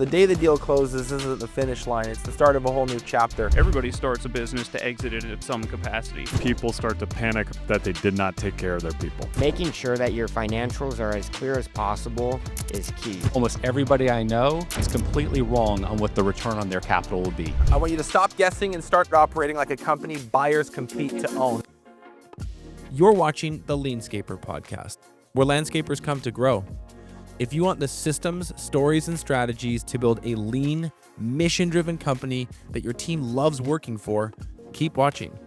The day the deal closes isn't the finish line, it's the start of a whole new chapter. Everybody starts a business to exit it at some capacity. People start to panic that they did not take care of their people. Making sure that your financials are as clear as possible is key. Almost everybody I know is completely wrong on what the return on their capital will be. I want you to stop guessing and start operating like a company buyers compete to own. You're watching the LeanScaper podcast, where landscapers come to grow. If you want the systems, stories, and strategies to build a lean, mission-driven company that your team loves working for, keep watching.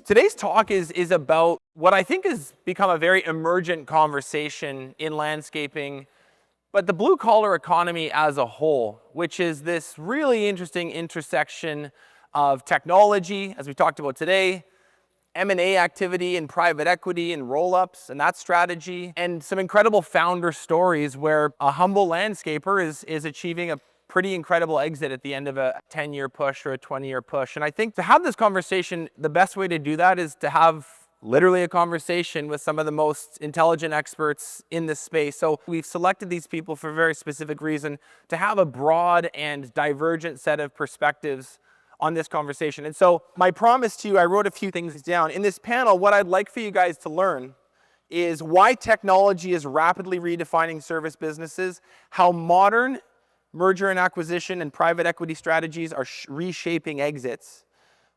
Today's talk is about what I think has become a very emergent conversation in landscaping, but the blue-collar economy as a whole, which is this really interesting intersection of technology, as we talked about today, M&A activity and private equity and roll-ups and that strategy, and some incredible founder stories where a humble landscaper is achieving a pretty incredible exit at the end of a 10-year push or a 20-year push. And I think to have this conversation, the best way to do that is to have literally a conversation with some of the most intelligent experts in this space. So we've selected these people for a very specific reason, to have a broad and divergent set of perspectives on this conversation. And so my promise to you, I wrote a few things down. In this panel, what I'd like for you guys to learn is why technology is rapidly redefining service businesses, how modern merger and acquisition and private equity strategies are reshaping exits,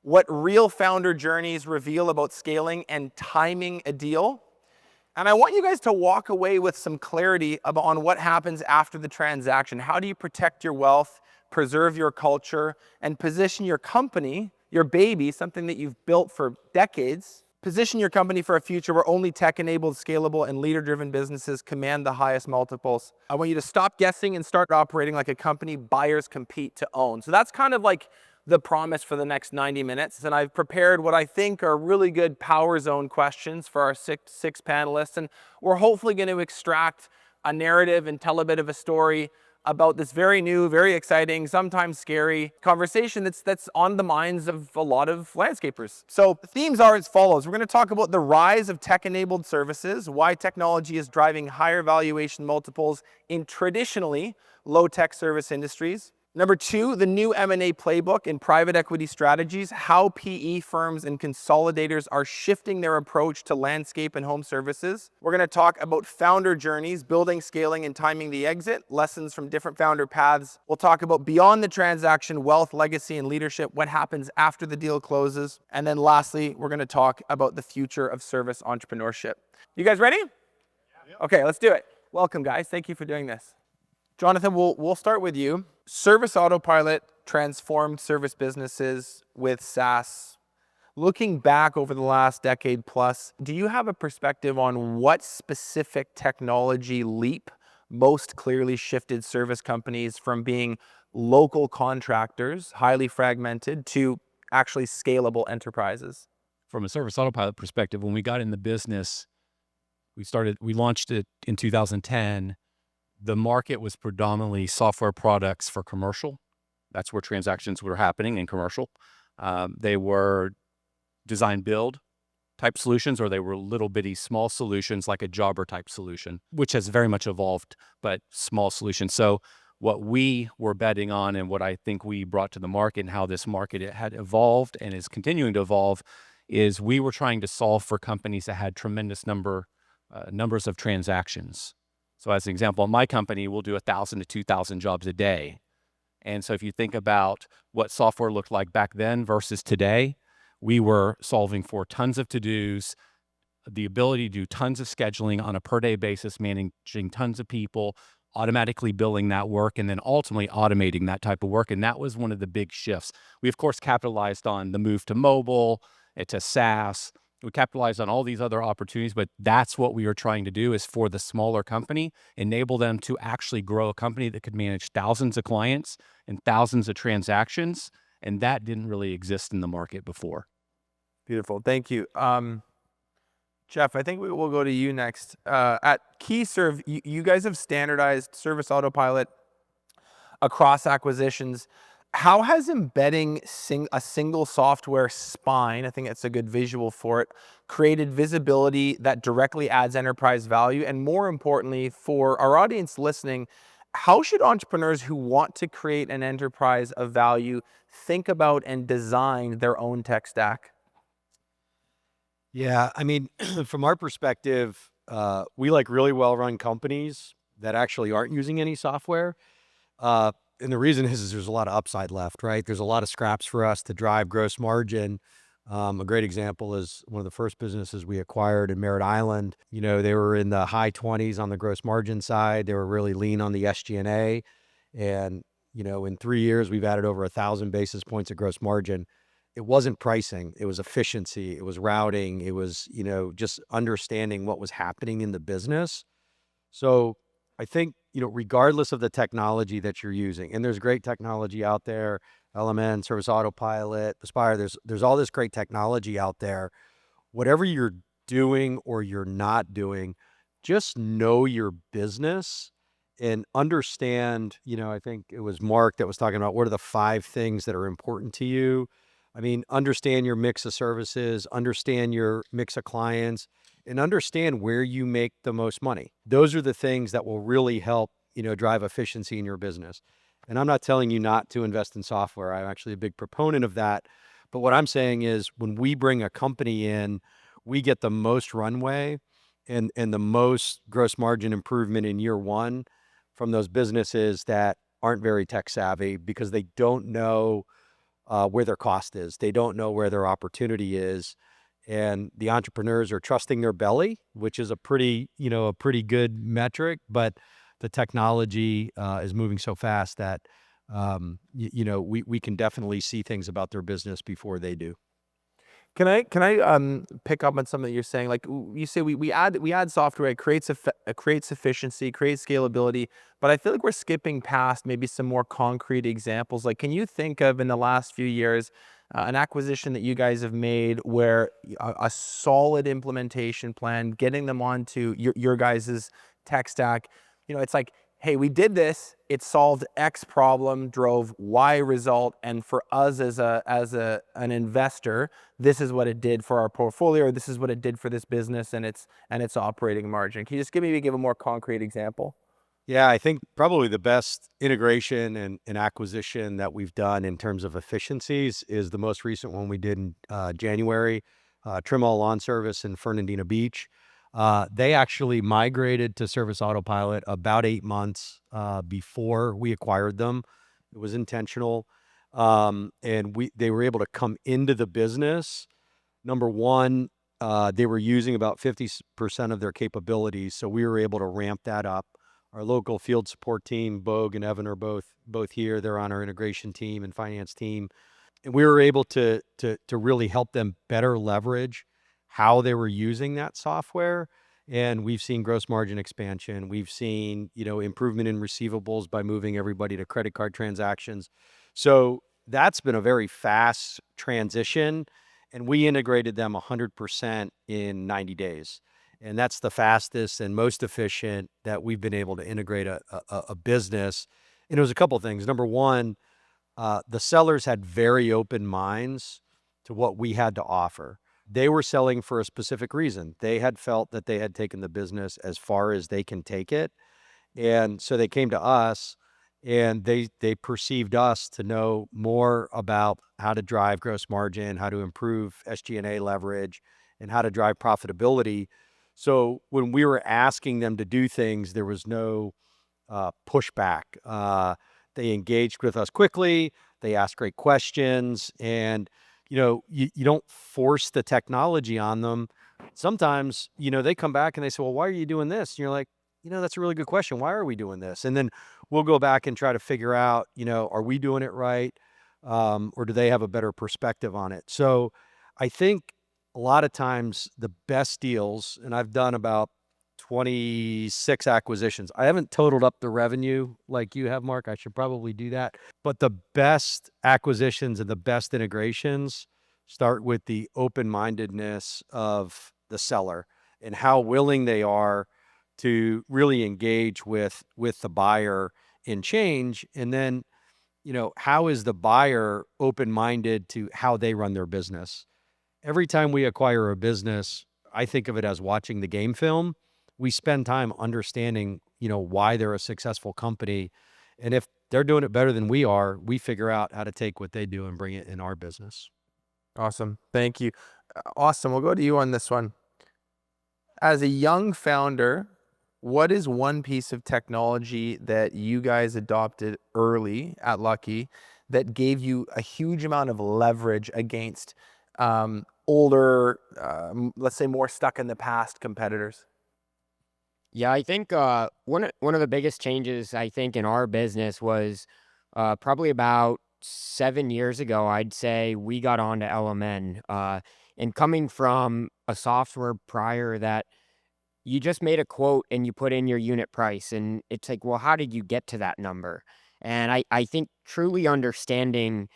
what real founder journeys reveal about scaling and timing a deal. And I want you guys to walk away with some clarity on what happens after the transaction. How do you protect your wealth, preserve your culture, and position your company, your baby, something that you've built for decades, position your company for a future where only tech-enabled, scalable, and leader-driven businesses command the highest multiples. I want you to stop guessing and start operating like a company buyers compete to own. So that's kind of like the promise for the next 90 minutes. And I've prepared what I think are really good power zone questions for our six panelists. And we're hopefully going to extract a narrative and tell a bit of a story about this very new, very exciting, sometimes scary conversation that's on the minds of a lot of landscapers. So the themes are as follows. We're going to talk about the rise of tech-enabled services, why technology is driving higher valuation multiples in traditionally low-tech service industries. Number two, the new M&A playbook in private equity strategies, how PE firms and consolidators are shifting their approach to landscape and home services. We're going to talk about founder journeys, building, scaling, and timing the exit, lessons from different founder paths. We'll talk about beyond the transaction, wealth, legacy, and leadership, what happens after the deal closes. And then lastly, we're going to talk about the future of service entrepreneurship. You guys ready? Yeah. Okay, let's do it. Welcome, guys. Thank you for doing this. Jonathan, we'll start with you. Service Autopilot transformed service businesses with SaaS. Looking back over the last decade plus, do you have a perspective on what specific technology leap most clearly shifted service companies from being local contractors, highly fragmented, to actually scalable enterprises? From a Service Autopilot perspective, when we got in the business, we launched it in 2010. The market was predominantly software products for commercial. That's where transactions were happening in commercial. They were design build type solutions, or they were little bitty small solutions like a jobber type solution, which has very much evolved, but small solutions. So what we were betting on and what I think we brought to the market and how this market had evolved and is continuing to evolve is we were trying to solve for companies that had tremendous numbers of transactions. So as an example, in my company, we'll do 1,000 to 2,000 jobs a day. And so if you think about what software looked like back then versus today, we were solving for tons of to-dos, the ability to do tons of scheduling on a per-day basis, managing tons of people, automatically billing that work, and then ultimately automating that type of work. And that was one of the big shifts. We, of course, capitalized on the move to mobile, to SaaS. We capitalized on all these other opportunities, but that's what we were trying to do is for the smaller company, enable them to actually grow a company that could manage thousands of clients and thousands of transactions. And that didn't really exist in the market before. Beautiful. Thank you. Jeff, I think we'll go to you next. At KeyServe, you guys have standardized Service Autopilot across acquisitions. How has embedding a single software spine, I think that's a good visual for it, created visibility that directly adds enterprise value? And more importantly, for our audience listening, how should entrepreneurs who want to create an enterprise of value think about and design their own tech stack? Yeah, I mean, from our perspective, we like really well-run companies that actually aren't using any software. And the reason is there's a lot of upside left, right? There's a lot of scraps for us to drive gross margin. A great example is one of the first businesses we acquired in Merritt Island. You know, they were in the high 20s on the gross margin side. They were really lean on the SG&A. And, you know, in 3 years, we've added over 1,000 basis points of gross margin. It wasn't pricing, it was efficiency, it was routing, it was, you know, just understanding what was happening in the business. So I think, you know, regardless of the technology that you're using, and there's great technology out there, LMN, Service Autopilot, Aspire, there's all this great technology out there. Whatever you're doing or you're not doing, just know your business and understand, you know, I think it was Mark that was talking about what are the 5 things that are important to you. I mean, understand your mix of services, understand your mix of clients, and understand where you make the most money. Those are the things that will really help, you know, drive efficiency in your business. And I'm not telling you not to invest in software. I'm actually a big proponent of that. But what I'm saying is when we bring a company in, we get the most runway and the most gross margin improvement in year one from those businesses that aren't very tech savvy because they don't know where their cost is. They don't know where their opportunity is. And the entrepreneurs are trusting their belly, which is a pretty, you know, a pretty good metric, but the technology is moving so fast that, you know, we can definitely see things about their business before they do. Can I pick up on something that you're saying? Like you say, we add software, it creates efficiency, creates scalability, but I feel like we're skipping past maybe some more concrete examples. Like, can you think of in the last few years an acquisition that you guys have made where a solid implementation plan, getting them onto your guys' tech stack, you know, it's like, hey, we did this, it solved X problem, drove Y result, and for us as an investor, this is what it did for our portfolio, or this is what it did for this business and its operating margin. Can you just give a more concrete example? Yeah, I think probably the best integration and acquisition that we've done in terms of efficiencies is the most recent one we did in January, Trimall Lawn Service in Fernandina Beach. They actually migrated to Service Autopilot about 8 months before we acquired them. It was intentional. And they were able to come into the business. Number one, they were using about 50% of their capabilities, so we were able to ramp that up. Our local field support team, Bogue and Evan, are both here. They're on our integration team and finance team. And we were able to really help them better leverage how they were using that software. And we've seen gross margin expansion. We've seen, you know, improvement in receivables by moving everybody to credit card transactions. So that's been a very fast transition. And we integrated them 100% in 90 days. And that's the fastest and most efficient that we've been able to integrate a business. And it was a couple of things. Number one, the sellers had very open minds to what we had to offer. They were selling for a specific reason. They had felt that they had taken the business as far as they can take it. And so they came to us and they perceived us to know more about how to drive gross margin, how to improve SG&A leverage, and how to drive profitability. So when we were asking them to do things, there was no pushback. They engaged with us quickly. They asked great questions, and you know, you don't force the technology on them. Sometimes, you know, they come back and they say, "Well, why are you doing this?" And you're like, "You know, that's a really good question. Why are we doing this?" And then we'll go back and try to figure out, you know, are we doing it right, or do they have a better perspective on it? So, I think a lot of times the best deals, and I've done about 26 acquisitions. I haven't totaled up the revenue like you have, Mark. I should probably do that. But the best acquisitions and the best integrations start with the open-mindedness of the seller and how willing they are to really engage with the buyer in change. And then, you know, how is the buyer open-minded to how they run their business? Every time we acquire a business, I think of it as watching the game film. we spend time understanding, why they're a successful company. And if they're doing it better than we are, we figure out how to take what they do and bring it in our business. Awesome. Thank you. Austin, we'll go to you on this one. As a young founder, what is one piece of technology that you guys adopted early at Lucky that gave you a huge amount of leverage against older, let's say more stuck in the past competitors? Yeah, I think one of the biggest changes I think in our business was probably about 7 years ago. I'd say we got onto LMN, and coming from a software prior that you just made a quote and you put in your unit price, and it's like, well, how did you get to that number? And I think truly understanding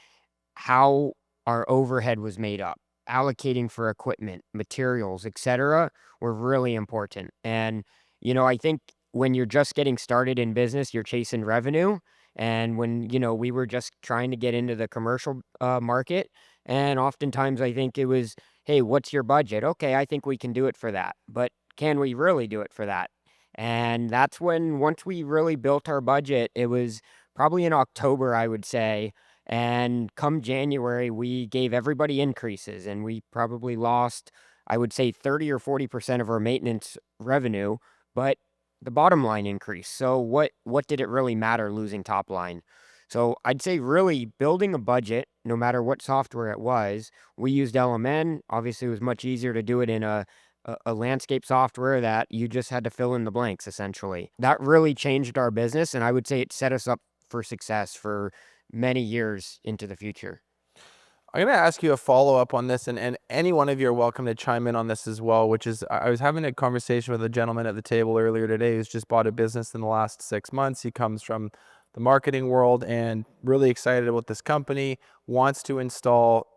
how our overhead was made up, allocating for equipment, materials, etc., were really important. And I think when you're just getting started in business, you're chasing revenue. And when we were just trying to get into the commercial market, and oftentimes I think it was, hey, what's your budget? Okay, I think we can do it for that, but can we really do it for that? And that's when, once we really built our budget, it was probably in October, I would say. And come January, we gave everybody increases, and we probably lost, I would say, 30 or 40% of our maintenance revenue, but the bottom line increased. So what did it really matter losing top line? So I'd say really building a budget, no matter what software it was. We used LMN. Obviously, it was much easier to do it in a landscape software that you just had to fill in the blanks, essentially. That really changed our business, and I would say it set us up for success for many years into the future. I'm going to ask you a follow-up on this, and any one of you are welcome to chime in on this as well, which is, I was having a conversation with a gentleman at the table earlier today who's just bought a business in the last 6 months. He comes from the marketing world and really excited about this company, wants to install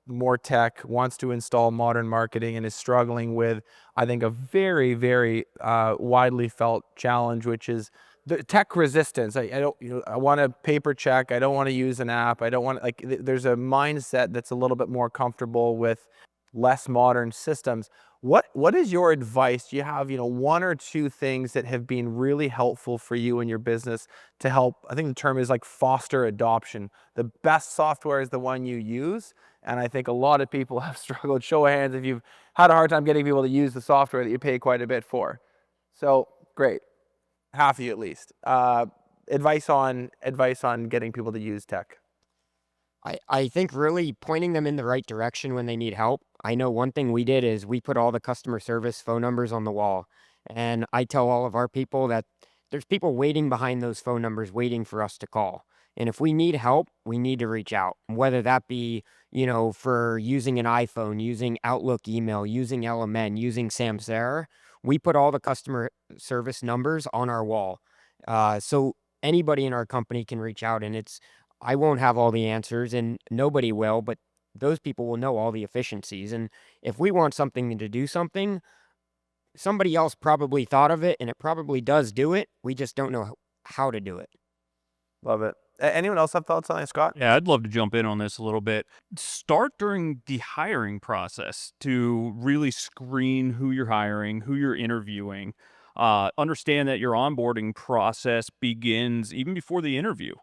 more tech, wants to install modern marketing, and is struggling with, I think, a very, very widely felt challenge, which is the tech resistance. I don't, I want a paper check. I don't want to use an app. I don't want, there's a mindset that's a little bit more comfortable with less modern systems. What is your advice? Do you have, one or two things that have been really helpful for you in your business to help, I think the term is like foster adoption. The best software is the one you use. And I think a lot of people have struggled. Show of hands if you've had a hard time getting people to use the software that you pay quite a bit for. So great. Half of you at least. Advice on getting people to use tech. I think really pointing them in the right direction when they need help. I know one thing we did is we put all the customer service phone numbers on the wall. And I tell all of our people that there's people waiting behind those phone numbers waiting for us to call. And if we need help, we need to reach out, whether that be, for using an iPhone, using Outlook email, using LMN, using Samsara. We put all the customer service numbers on our wall. So anybody in our company can reach out, and I won't have all the answers, and nobody will, but those people will know all the efficiencies. And if we want something to do something, somebody else probably thought of it, and it probably does do it. We just don't know how to do it. Love it. Anyone else have thoughts on it, Scott? Yeah, I'd love to jump in on this a little bit. Start during the hiring process to really screen who you're hiring, who you're interviewing. Understand that your onboarding process begins even before the interview.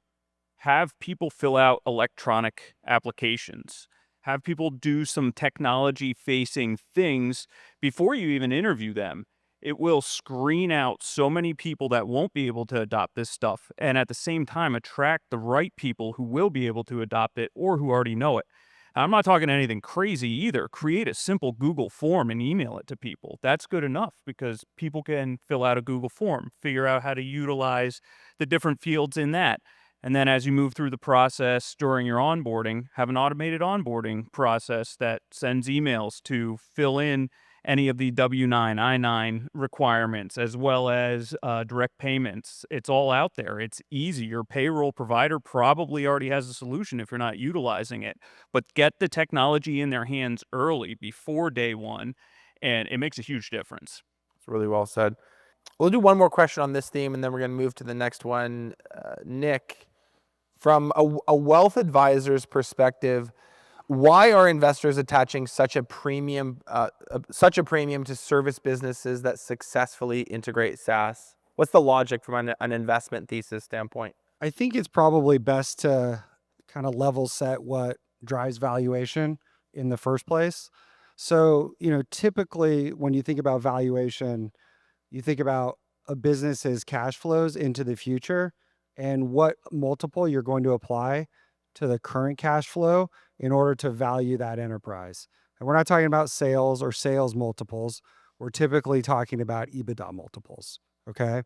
Have people fill out electronic applications. Have people do some technology-facing things before you even interview them. It will screen out so many people that won't be able to adopt this stuff, and at the same time attract the right people who will be able to adopt it or who already know it. Now, I'm not talking anything crazy either. Create a simple Google form and email it to people. That's good enough because people can fill out a Google form, figure out how to utilize the different fields in that. And then as you move through the process during your onboarding, have an automated onboarding process that sends emails to fill in any of the W-9, I-9 requirements, as well as direct payments. It's all out there. It's easy. Your payroll provider probably already has a solution if you're not utilizing it. But get the technology in their hands early, before day one, and it makes a huge difference. It's really well said. We'll do one more question on this theme, and then we're going to move to the next one. Nick, from a wealth advisor's perspective, Why are investors attaching such a premium to service businesses that successfully integrate SaaS? What's the logic from an investment thesis standpoint? I think it's probably best to kind of level set what drives valuation in the first place. So, typically when you think about valuation, you think about a business's cash flows into the future and what multiple you're going to apply to the current cash flow in order to value that enterprise. And we're not talking about sales or sales multiples. We're typically talking about EBITDA multiples. Okay.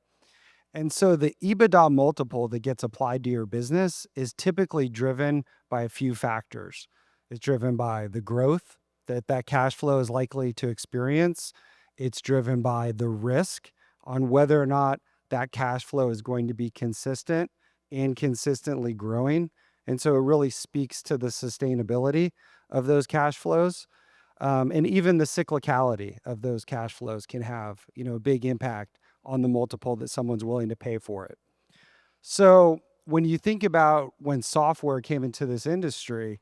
And so the EBITDA multiple that gets applied to your business is typically driven by a few factors. It's driven by the growth that cash flow is likely to experience. It's driven by the risk on whether or not that cash flow is going to be consistent and consistently growing. And so it really speaks to the sustainability of those cash flows. And even the cyclicality of those cash flows can have, a big impact on the multiple that someone's willing to pay for it. So when you think about when software came into this industry,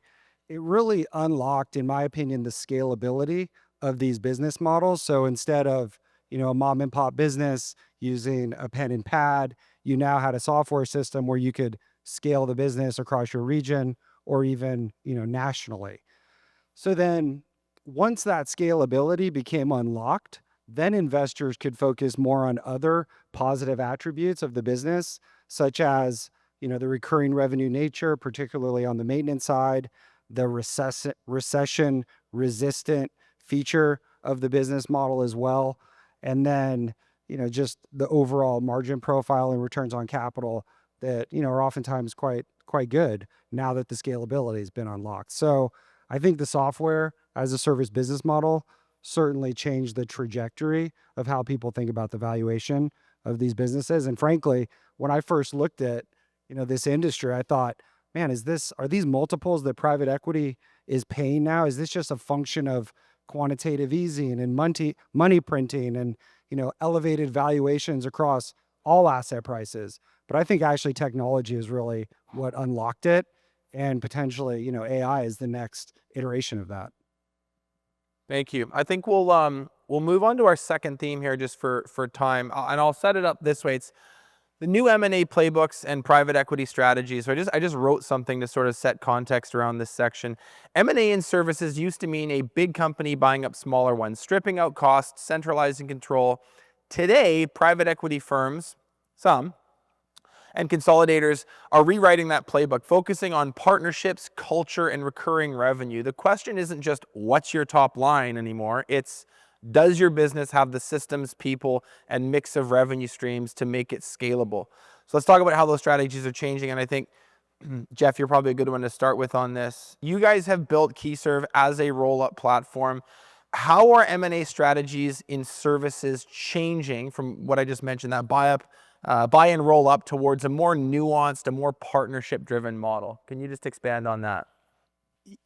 it really unlocked, in my opinion, the scalability of these business models. So instead of, a mom and pop business using a pen and pad, you now had a software system where you could scale the business across your region or even, nationally. So then once that scalability became unlocked, then investors could focus more on other positive attributes of the business, such as, the recurring revenue nature, particularly on the maintenance side, the recession resistant feature of the business model as well. And then, just the overall margin profile and returns on capital that, are oftentimes quite good now that the scalability has been unlocked. So I think the software as a service business model certainly changed the trajectory of how people think about the valuation of these businesses. And frankly, when I first looked at, this industry, I thought, man, are these multiples that private equity is paying now? Is this just a function of quantitative easing and money printing and, elevated valuations across all asset prices? But I think actually technology is really what unlocked it. And potentially, AI is the next iteration of that. Thank you. I think we'll move on to our second theme here just for time, and I'll set it up this way. It's the new M&A playbooks and private equity strategies. So I just wrote something to sort of set context around this section. M&A in services used to mean a big company buying up smaller ones, stripping out costs, centralizing control. Today, private equity firms, some, and consolidators are rewriting that playbook, focusing on partnerships, culture, and recurring revenue. The question isn't just what's your top line anymore. It's does your business have the systems, people, and mix of revenue streams to make it scalable? So let's talk about how those strategies are changing. And I think, Jeff, you're probably a good one to start with on this. You guys have built KeyServe as a roll-up platform. How are M&A strategies in services changing from what I just mentioned, that buy and roll up towards a more nuanced, a more partnership-driven model? Can you just expand on that?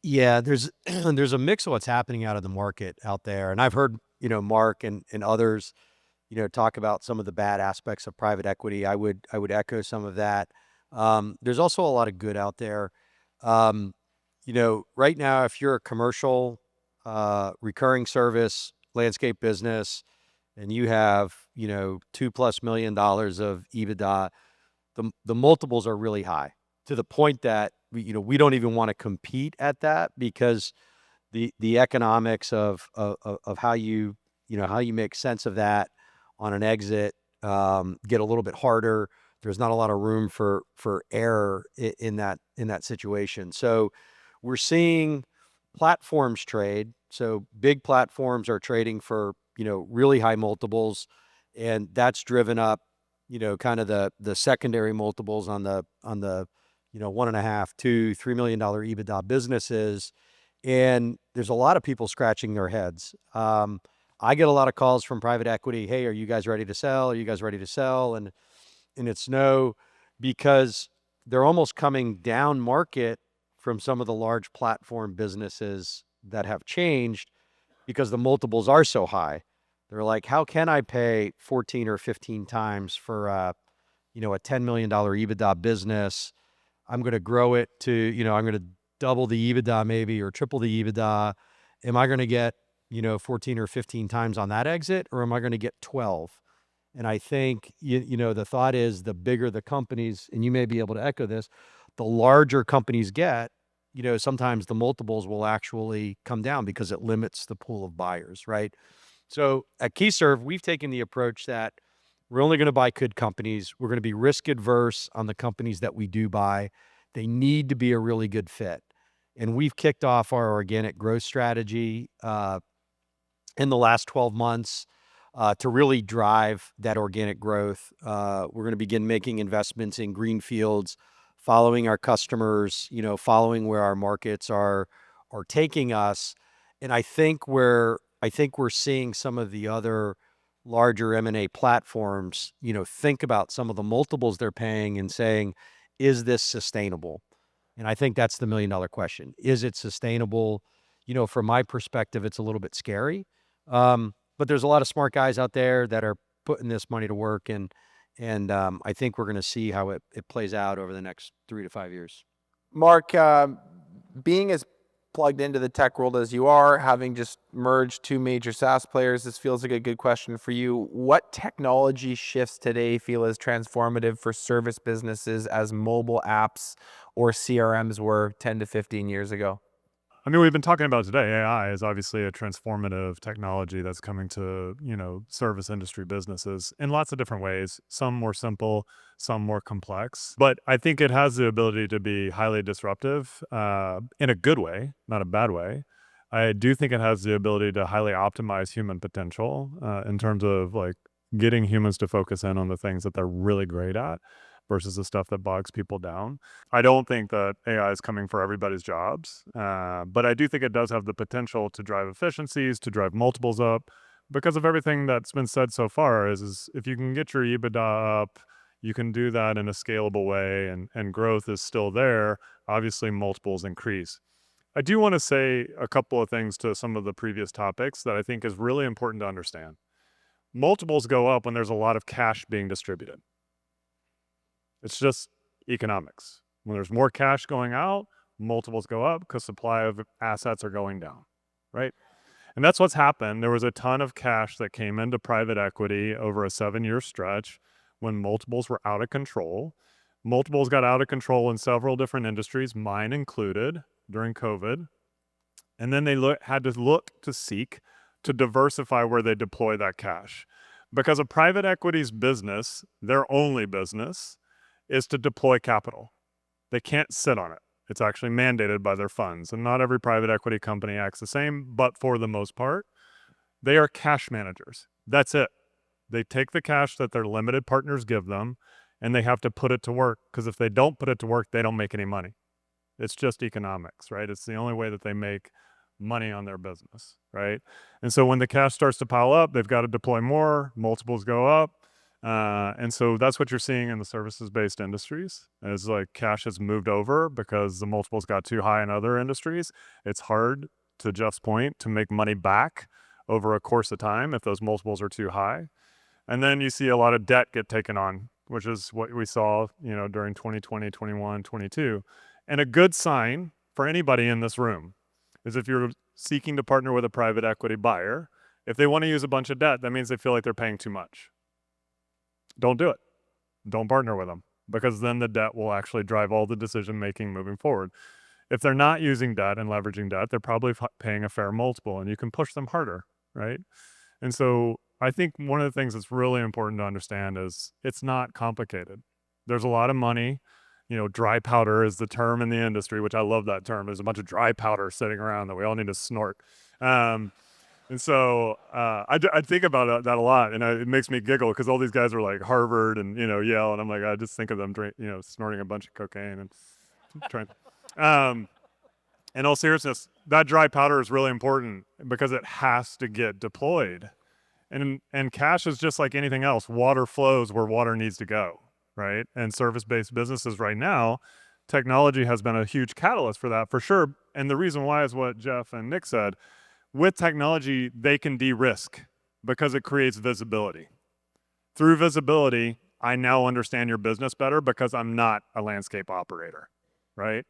Yeah, there's a mix of what's happening out of the market out there. And I've heard, Mark and others, talk about some of the bad aspects of private equity. I would echo some of that. There's also a lot of good out there. Right now, if you're a commercial, recurring service landscape business and you have, $2+ million of EBITDA, the multiples are really high to the point that we don't even want to compete at that because the economics of how you make sense of that on an exit get a little bit harder. There's not a lot of room for error in that situation. So we're seeing platforms trade. So big platforms are trading for really high multiples, and that's driven up kind of the secondary multiples on the $1.5, $2, $3 million EBITDA businesses. And there's a lot of people scratching their heads. I get a lot of calls from private equity. Hey, are you guys ready to sell? Are you guys ready to sell? And it's no, because they're almost coming down market from some of the large platform businesses that have changed because the multiples are so high. They're like, how can I pay 14 or 15 times for a $10 million EBITDA business? I'm going to grow it to, I'm going to double the EBITDA maybe or triple the EBITDA, am I going to get, 14 or 15 times on that exit, or am I going to get 12? And I think, the thought is the bigger the companies, and you may be able to echo this, the larger companies get, sometimes the multiples will actually come down because it limits the pool of buyers, right? So at KeyServe, we've taken the approach that we're only going to buy good companies. We're going to be risk adverse on the companies that we do buy. They need to be a really good fit. And we've kicked off our organic growth strategy in the last 12 months to really drive that organic growth. We're going to begin making investments in greenfields, following our customers, following where our markets are taking us. And I think we're seeing some of the other larger M&A platforms, think about some of the multiples they're paying and saying, is this sustainable? And I think that's the $1 million question. Is it sustainable? From my perspective, it's a little bit scary. But there's a lot of smart guys out there that are putting this money to work. And I think we're going to see how it plays out over the next 3 to 5 years. Mark, being as plugged into the tech world as you are, having just merged two major SaaS players, this feels like a good question for you. What technology shifts today feel as transformative for service businesses as mobile apps or CRMs were 10 to 15 years ago? I mean, we've been talking about today, AI is obviously a transformative technology that's coming to, service industry businesses in lots of different ways, some more simple, some more complex. But I think it has the ability to be highly disruptive in a good way, not a bad way. I do think it has the ability to highly optimize human potential in terms of like getting humans to focus in on the things that they're really great at versus the stuff that bogs people down. I don't think that AI is coming for everybody's jobs, but I do think it does have the potential to drive efficiencies, to drive multiples up, because of everything that's been said so far is if you can get your EBITDA up, you can do that in a scalable way, and growth is still there, obviously multiples increase. I do want to say a couple of things to some of the previous topics that I think is really important to understand. Multiples go up when there's a lot of cash being distributed. It's just economics. When there's more cash going out, multiples go up because supply of assets are going down, right? And that's what's happened. There was a ton of cash that came into private equity over a 7-year stretch when multiples were out of control. Multiples got out of control in several different industries, mine included, during COVID. And then they had to seek to diversify where they deploy that cash. Because a private equity's business, their only business, is to deploy capital. They can't sit on it. It's actually mandated by their funds. And not every private equity company acts the same, but for the most part, they are cash managers. That's it. They take the cash that their limited partners give them, and they have to put it to work, because if they don't put it to work, they don't make any money. It's just economics, right? It's the only way that they make money on their business, right? And so when the cash starts to pile up, they've got to deploy more, multiples go up. And so that's what you're seeing in the services-based industries, is like cash has moved over because the multiples got too high in other industries. It's hard, to Jeff's point, to make money back over a course of time if those multiples are too high. And then you see a lot of debt get taken on, which is what we saw, during 2020, 21, 22. And a good sign for anybody in this room is if you're seeking to partner with a private equity buyer, if they want to use a bunch of debt, that means they feel like they're paying too much. Don't do it. Don't partner with them, because then the debt will actually drive all the decision making moving forward. If they're not using debt and leveraging debt, they're probably paying a fair multiple, and you can push them harder, right? And so I think one of the things that's really important to understand is it's not complicated. There's a lot of money. Dry powder is the term in the industry, which I love that term. There's a bunch of dry powder sitting around that we all need to snort. And so I think about that a lot, and it makes me giggle because all these guys are like Harvard and Yale, and I'm like, I just think of them snorting a bunch of cocaine and trying. In all seriousness, that dry powder is really important because it has to get deployed, and cash is just like anything else. Water flows where water needs to go, right? And service-based businesses right now, technology has been a huge catalyst for that, for sure. And the reason why is what Jeff and Nick said. With technology, they can de-risk because it creates visibility. Through visibility, I now understand your business better because I'm not a landscape operator, right?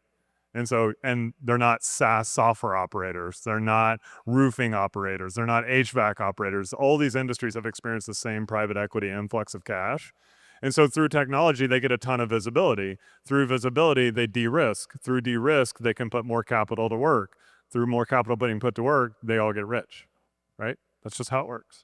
And they're not SaaS software operators. They're not roofing operators. They're not HVAC operators. All these industries have experienced the same private equity influx of cash. And so through technology, they get a ton of visibility. Through visibility, they de-risk. Through de-risk, they can put more capital to work. Through more capital being put to work, they all get rich, right? That's just how it works.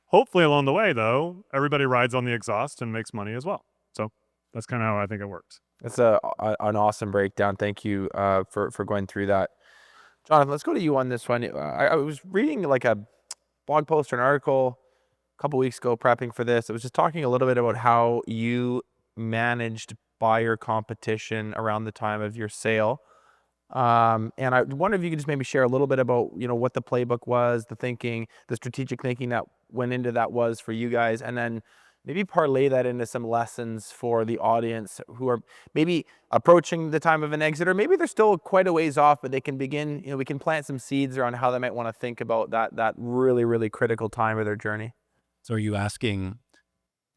Hopefully along the way, though, everybody rides on the exhaust and makes money as well. So that's kind of how I think it works. That's an awesome breakdown. Thank you for going through that. Jonathan, let's go to you on this one. I was reading like a blog post or an article a couple weeks ago prepping for this. It was just talking a little bit about how you managed buyer competition around the time of your sale. And I wonder if you could just maybe share a little bit about, what the playbook was, the thinking, the strategic thinking that went into that was for you guys, and then maybe parlay that into some lessons for the audience who are maybe approaching the time of an exit, or maybe they're still quite a ways off, but they can begin, we can plant some seeds around how they might want to think about that really, really critical time of their journey. So are you asking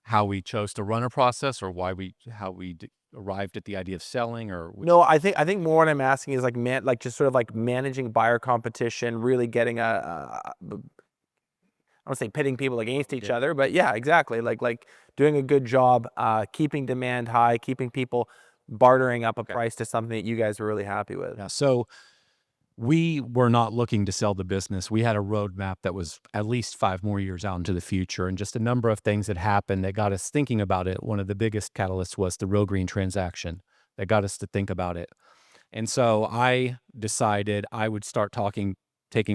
how we chose to run a process, or how we arrived at the idea of selling, or No, I think more what I'm asking is like just sort of like managing buyer competition, really getting I don't say pitting people against each other, but yeah, exactly. Like doing a good job, keeping demand high, keeping people bartering up a price to something that you guys were really happy with. Yeah. So we were not looking to sell the business. We had a roadmap that was at least 5 more years out into the future, and just a number of things that happened that got us thinking about it. One of the biggest catalysts was the Real Green transaction that got us to think about it. And so I decided I would start taking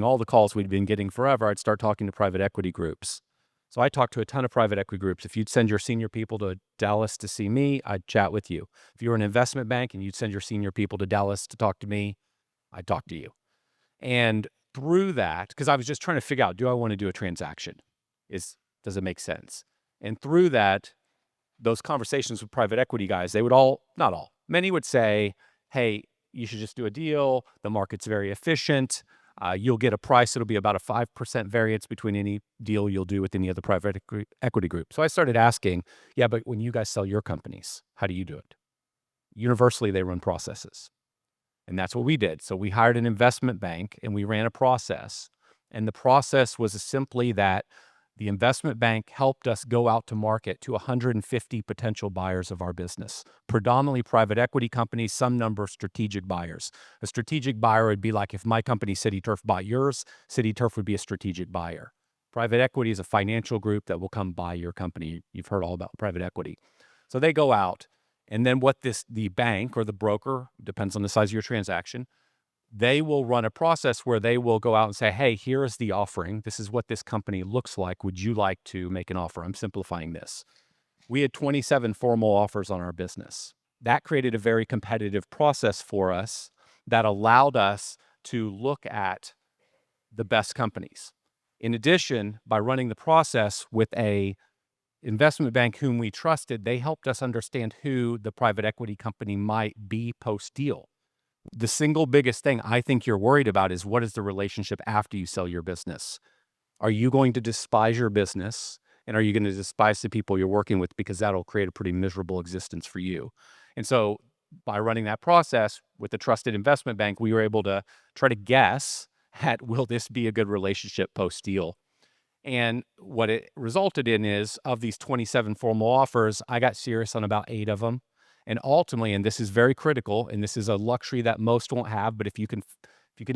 all the calls we'd been getting forever. I'd start talking to private equity groups. So I talked to a ton of private equity groups. If you'd send your senior people to Dallas to see me, I'd chat with you. If you were an investment bank and you'd send your senior people to Dallas to talk to me, I'd talk to you. And through that, because I was just trying to figure out, do I want to do a transaction? Does it make sense? And through that, those conversations with private equity guys, they would all, not all, many would say, hey, you should just do a deal. The market's very efficient. You'll get a price. It'll be about a 5% variance between any deal you'll do with any other private equity group. So I started asking, yeah, but when you guys sell your companies, how do you do it? Universally, they run processes. And that's what we did. So we hired an investment bank and we ran a process. And the process was simply that the investment bank helped us go out to market to 150 potential buyers of our business, predominantly private equity companies, some number of strategic buyers. A strategic buyer would be like if my company, City Turf, bought yours, City Turf would be a strategic buyer. Private equity is a financial group that will come buy your company. You've heard all about private equity. So they go out, and then the bank or the broker, depends on the size of your transaction, they will run a process where they will go out and say, hey, here is the offering. This is what this company looks like. Would you like to make an offer? I'm simplifying this. We had 27 formal offers on our business. That created a very competitive process for us that allowed us to look at the best companies. In addition, by running the process with a investment bank whom we trusted, they helped us understand who the private equity company might be post-deal. The single biggest thing I think you're worried about is what is the relationship after you sell your business? Are you going to despise your business? And are you going to despise the people you're working with? Because that'll create a pretty miserable existence for you. And so by running that process with a trusted investment bank, we were able to try to guess at, will this be a good relationship post-deal? And what it resulted in is, of these 27 formal offers, I got serious on about 8 of them. And ultimately, and this is very critical, and this is a luxury that most won't have, but if you can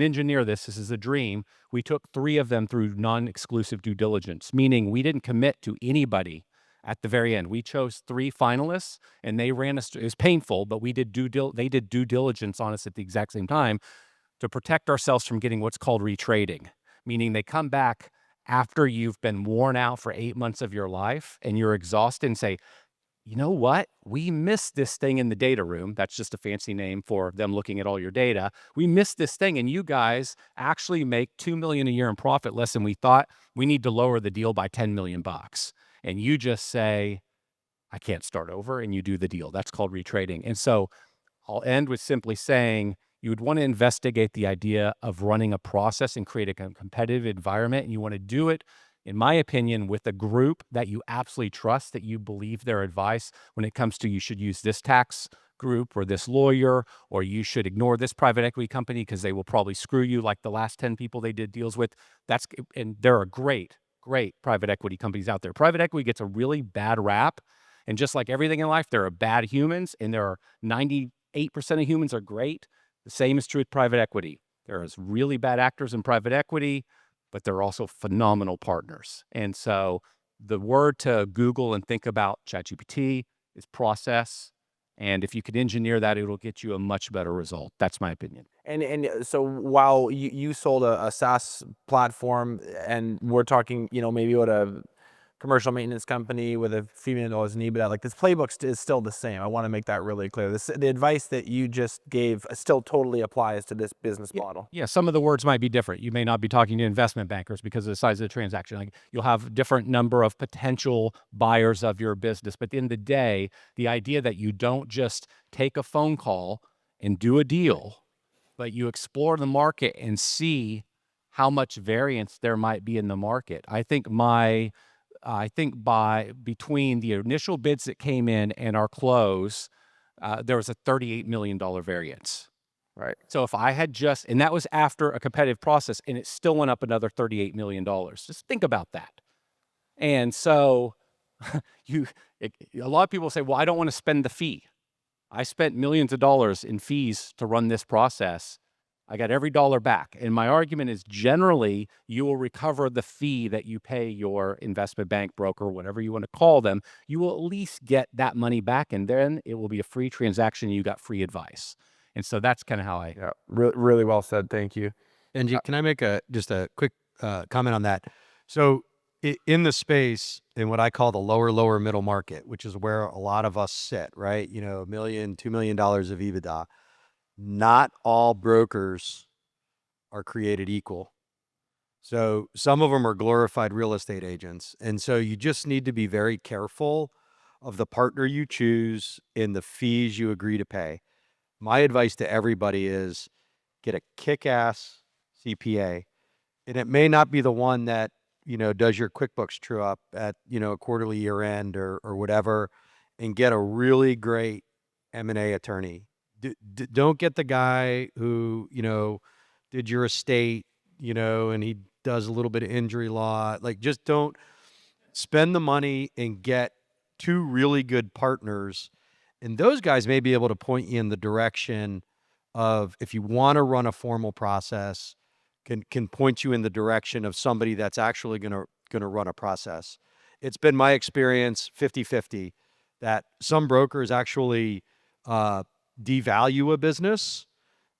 engineer this is a dream. We took 3 of them through non-exclusive due diligence, meaning we didn't commit to anybody at the very end. We chose 3 finalists, and they ran us. It was painful, but they did due diligence on us at the exact same time to protect ourselves from getting what's called retrading, meaning they come back after you've been worn out for 8 months of your life and you're exhausted and say, you know what? We missed this thing in the data room. That's just a fancy name for them looking at all your data. We missed this thing, and you guys actually make $2 million a year in profit less than we thought. We need to lower the deal by $10 million. And you just say, I can't start over, and you do the deal. That's called retrading. And so I'll end with simply saying you would want to investigate the idea of running a process and create a competitive environment, and you want to do it, in my opinion, with a group that you absolutely trust, that you believe their advice when it comes to you should use this tax group or this lawyer, or you should ignore this private equity company because they will probably screw you like the last 10 people they did deals with. And there are great private equity companies out there. Private equity gets a really bad rap. And just like everything in life, there are bad humans, and there are 98% of humans are great. The same is true with private equity. There is really bad actors in private equity, but they're also phenomenal partners. And so the word to Google and think about ChatGPT is process. And if you can engineer that, it'll get you a much better result. That's my opinion. And so while you sold a SaaS platform, and we're talking, maybe what a commercial maintenance company with a few $1 million in EBITDA, like this playbook is still the same. I want to make that really clear. The advice that you just gave still totally applies to this business model. Yeah, some of the words might be different. You may not be talking to investment bankers because of the size of the transaction. Like, you'll have different number of potential buyers of your business. But at the end of the day, the idea that you don't just take a phone call and do a deal, but you explore the market and see how much variance there might be in the market. I think between the initial bids that came in and our close, there was a $38 million variance. Right. So if I had and that was after a competitive process, and it still went up another $38 million. Just think about that. And so a lot of people say, well, I don't want to spend the fee. I spent millions of dollars in fees to run this process. I got every dollar back. And my argument is, generally, you will recover the fee that you pay your investment bank, broker, whatever you want to call them. You will at least get that money back, and then it will be a free transaction. And you got free advice. And so that's kind of how I... Yeah, really well said. Thank you. And can I make just a quick comment on that? So in the space, in what I call the lower middle market, which is where a lot of us sit, right? $1 million, $2 million of EBITDA. Not all brokers are created equal. So some of them are glorified real estate agents. And so you just need to be very careful of the partner you choose and the fees you agree to pay. My advice to everybody is get a kick-ass CPA. And it may not be the one that, does your QuickBooks true up at, a quarterly year end or whatever, and get a really great M&A attorney. Don't get the guy who, did your estate, and he does a little bit of injury law. Like, just don't spend the money and get two really good partners. And those guys may be able to point you in the direction of, if you want to run a formal process, can point you in the direction of somebody that's actually going to run a process. It's been my experience 50-50 that some brokers actually devalue a business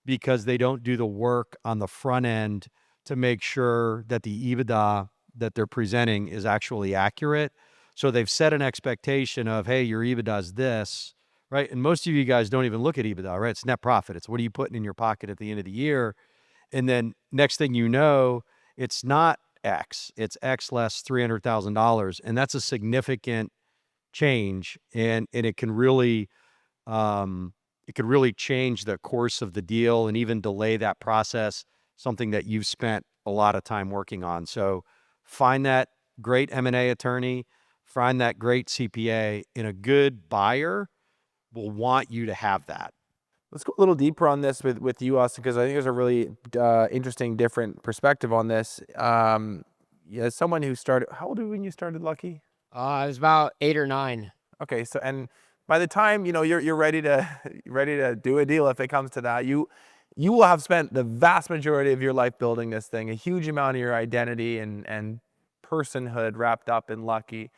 because they don't do the work on the front end to make sure that the EBITDA that they're presenting is actually accurate. So they've set an expectation of, hey, your EBITDA is this, right? And most of you guys don't even look at EBITDA, right? It's net profit. It's what are you putting in your pocket at the end of the year? And then next thing you know, it's not X, it's X less $300,000. And that's a significant change. And it can really, it could really change the course of the deal and even delay that process, something that you've spent a lot of time working on. So find that great M&A attorney, find that great CPA, and a good buyer will want you to have that. Let's go a little deeper on this with you, Austin, because I think there's a really interesting, different perspective on this. As someone who started, how old were you when you started Lucky? I was about 8 or 9. Okay, so and by the time you're ready to do a deal, if it comes to that, you will have spent the vast majority of your life building this thing, a huge amount of your identity and personhood wrapped up in Lucky.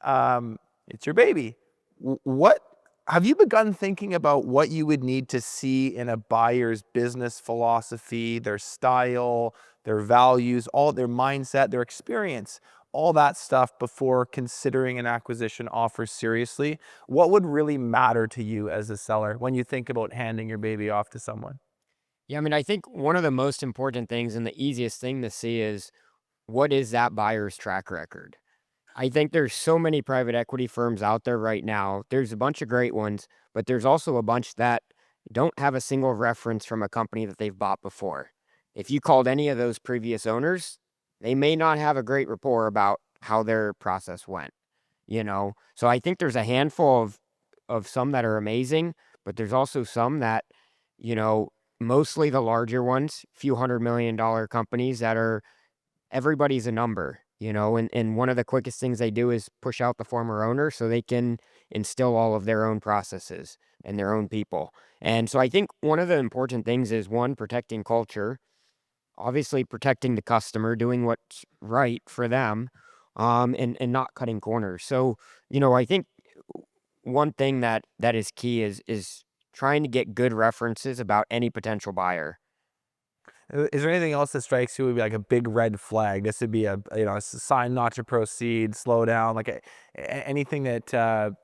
It's your baby. What have you begun thinking about what you would need to see in a buyer's business philosophy, their style, their values, all their mindset, their experience, all that stuff before considering an acquisition offer seriously? What would really matter to you as a seller when you think about handing your baby off to someone? Yeah, I mean, I think one of the most important things and the easiest thing to see is, what is that buyer's track record? I think there's so many private equity firms out there right now. There's a bunch of great ones, but there's also a bunch that don't have a single reference from a company that they've bought before. If you called any of those previous owners, they may not have a great rapport about how their process went, So I think there's a handful of some that are amazing, but there's also some that, you know, mostly the larger ones, few $100 million companies that are everybody's a number, you know, and one of the quickest things they do is push out the former owner so they can instill all of their own processes and their own people. And so I think one of the important things is one, protecting culture, obviously protecting the customer, doing what's right for them, and not cutting corners. So, you know, I think one thing that is key is trying to get good references about any potential buyer. Is there anything else that strikes you would be like a big red flag? This would be a sign not to proceed, slow down, like anything that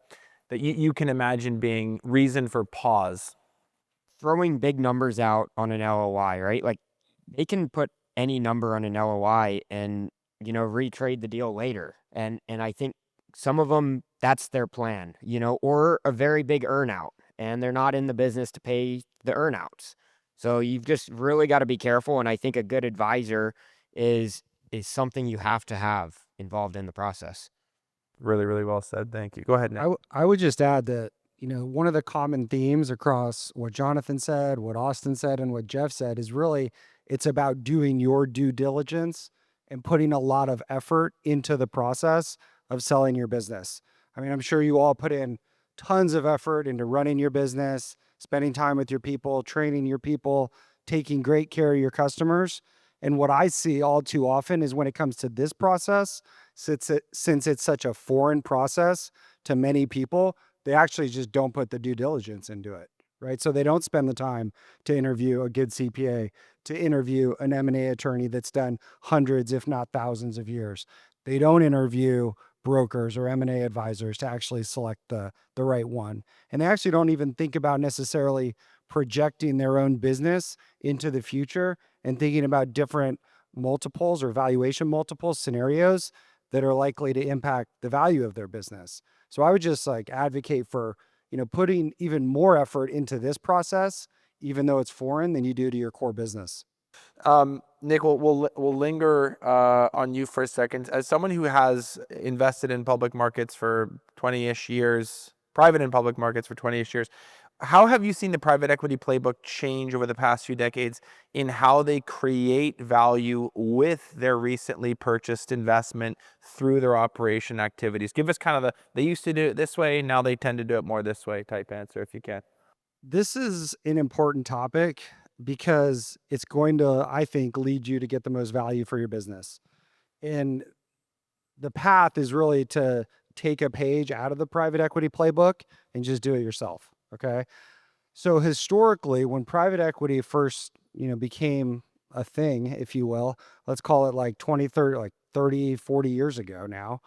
you can imagine being reason for pause. Throwing big numbers out on an LOI, right? Like they can put any number on an LOI and, you know, retrade the deal later. And I think some of them, that's their plan, you know, or a very big earnout, and they're not in the business to pay the earnouts. So you've just really got to be careful. And I think a good advisor is something you have to have involved in the process. Really, really well said. Thank you. Go ahead, Nick. I would just add that, you know, one of the common themes across what Jonathan said, what Austin said, and what Jeff said is really it's about doing your due diligence and putting a lot of effort into the process of selling your business. I mean, I'm sure you all put in tons of effort into running your business, spending time with your people, training your people, taking great care of your customers. And what I see all too often is when it comes to this process, since it's such a foreign process to many people, they actually just don't put the due diligence into it, right? So they don't spend the time to interview a good CPA, to interview an M&A attorney that's done hundreds, if not thousands of years. They don't interview brokers or M&A advisors to actually select the right one. And they actually don't even think about necessarily projecting their own business into the future and thinking about different multiples or valuation multiples scenarios that are likely to impact the value of their business. So I would just like advocate for, you know, putting even more effort into this process, even though it's foreign, than you do to your core business. Nick, we'll linger on you for a second. As someone who has invested in public markets for 20-ish years, private and public markets for 20-ish years, how have you seen the private equity playbook change over the past few decades in how they create value with their recently purchased investment through their operation activities? Give us kind of they used to do it this way, now they tend to do it more this way type answer, if you can. This is an important topic because it's going to, I think, lead you to get the most value for your business. And the path is really to take a page out of the private equity playbook and just do it yourself. Okay. So historically, when private equity first, you know, became a thing, if you will, let's call it like 20, 30, like 30, 40 years ago now,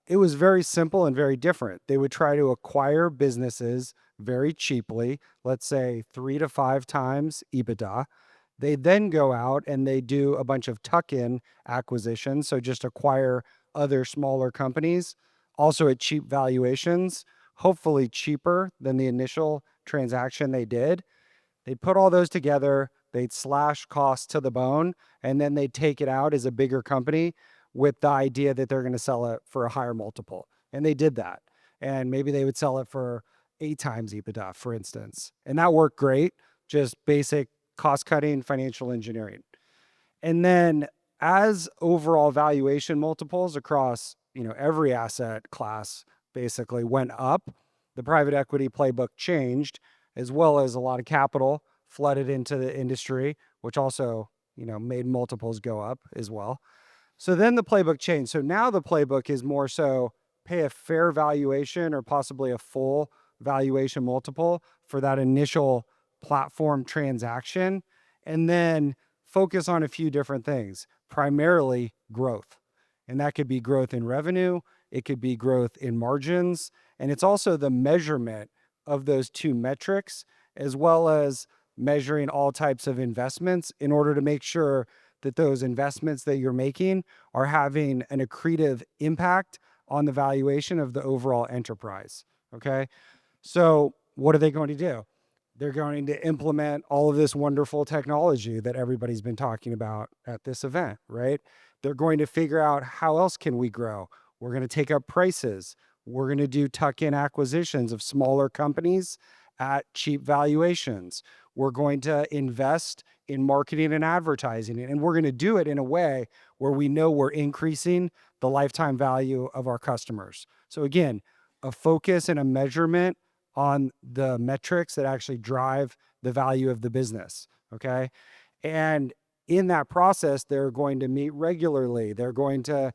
it was very simple and very different. They would try to acquire businesses very cheaply, let's say 3 to 5 times EBITDA. They then go out and they do a bunch of tuck-in acquisitions. So just acquire other smaller companies, also at cheap valuations, hopefully cheaper than the initial transaction they did. They'd put all those together, they'd slash costs to the bone, and then they'd take it out as a bigger company with the idea that they're going to sell it for a higher multiple. And they did that. And maybe they would sell it for 8 times EBITDA, for instance. And that worked great, just basic cost cutting, financial engineering. And then as overall valuation multiples across, you know, every asset class basically went up, the private equity playbook changed, as well as a lot of capital flooded into the industry, which also, you know, made multiples go up as well. So then the playbook changed. So now the playbook is more so pay a fair valuation or possibly a full valuation multiple for that initial platform transaction, and then focus on a few different things, primarily growth. And that could be growth in revenue, it could be growth in margins, and it's also the measurement of those two metrics, as well as measuring all types of investments in order to make sure that those investments that you're making are having an accretive impact on the valuation of the overall enterprise. Okay. So what are they going to do? They're going to implement all of this wonderful technology that everybody's been talking about at this event, right? They're going to figure out how else can we grow? We're going to take up prices. We're going to do tuck-in acquisitions of smaller companies at cheap valuations. We're going to invest in marketing and advertising, and we're going to do it in a way where we know we're increasing the lifetime value of our customers. So again, a focus and a measurement on the metrics that actually drive the value of the business. Okay. And in that process, they're going to meet regularly. They're going to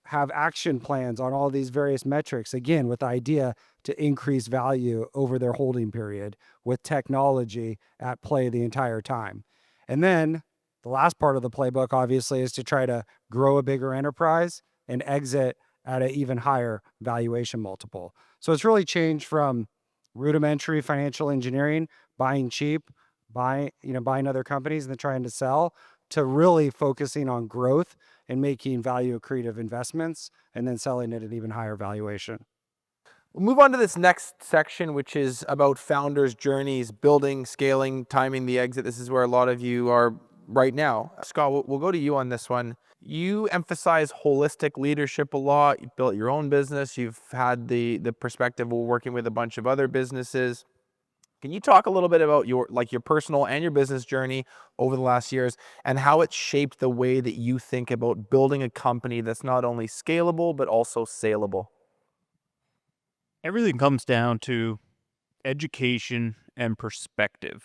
have action plans on all these various metrics, again, with the idea to increase value over their holding period with technology at play the entire time. And then the last part of the playbook, obviously, is to try to grow a bigger enterprise and exit at an even higher valuation multiple. So it's really changed from rudimentary financial engineering, buying cheap, buying other companies and then trying to sell, to really focusing on growth and making value accretive investments and then selling it at an even higher valuation. We'll move on to this next section, which is about founders' journeys, building, scaling, timing the exit. This is where a lot of you are right now. Scott, we'll go to you on this one. You emphasize holistic leadership a lot. You built your own business. You've had the perspective of working with a bunch of other businesses. Can you talk a little bit about your personal and your business journey over the last years and how it's shaped the way that you think about building a company that's not only scalable, but also saleable? Everything comes down to education and perspective.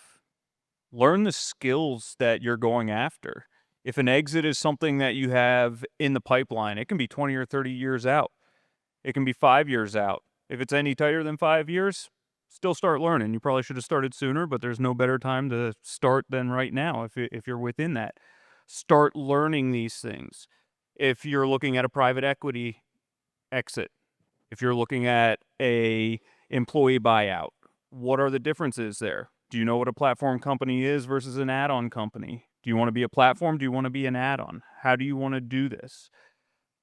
Learn the skills that you're going after. If an exit is something that you have in the pipeline, it can be 20 or 30 years out. It can be 5 years out. If it's any tighter than 5 years, still start learning. You probably should have started sooner, but there's no better time to start than right now if you're within that. Start learning these things. If you're looking at a private equity exit, if you're looking at a employee buyout, what are the differences there? Do you know what a platform company is versus an add-on company? Do you want to be a platform? Do you want to be an add-on? How do you want to do this?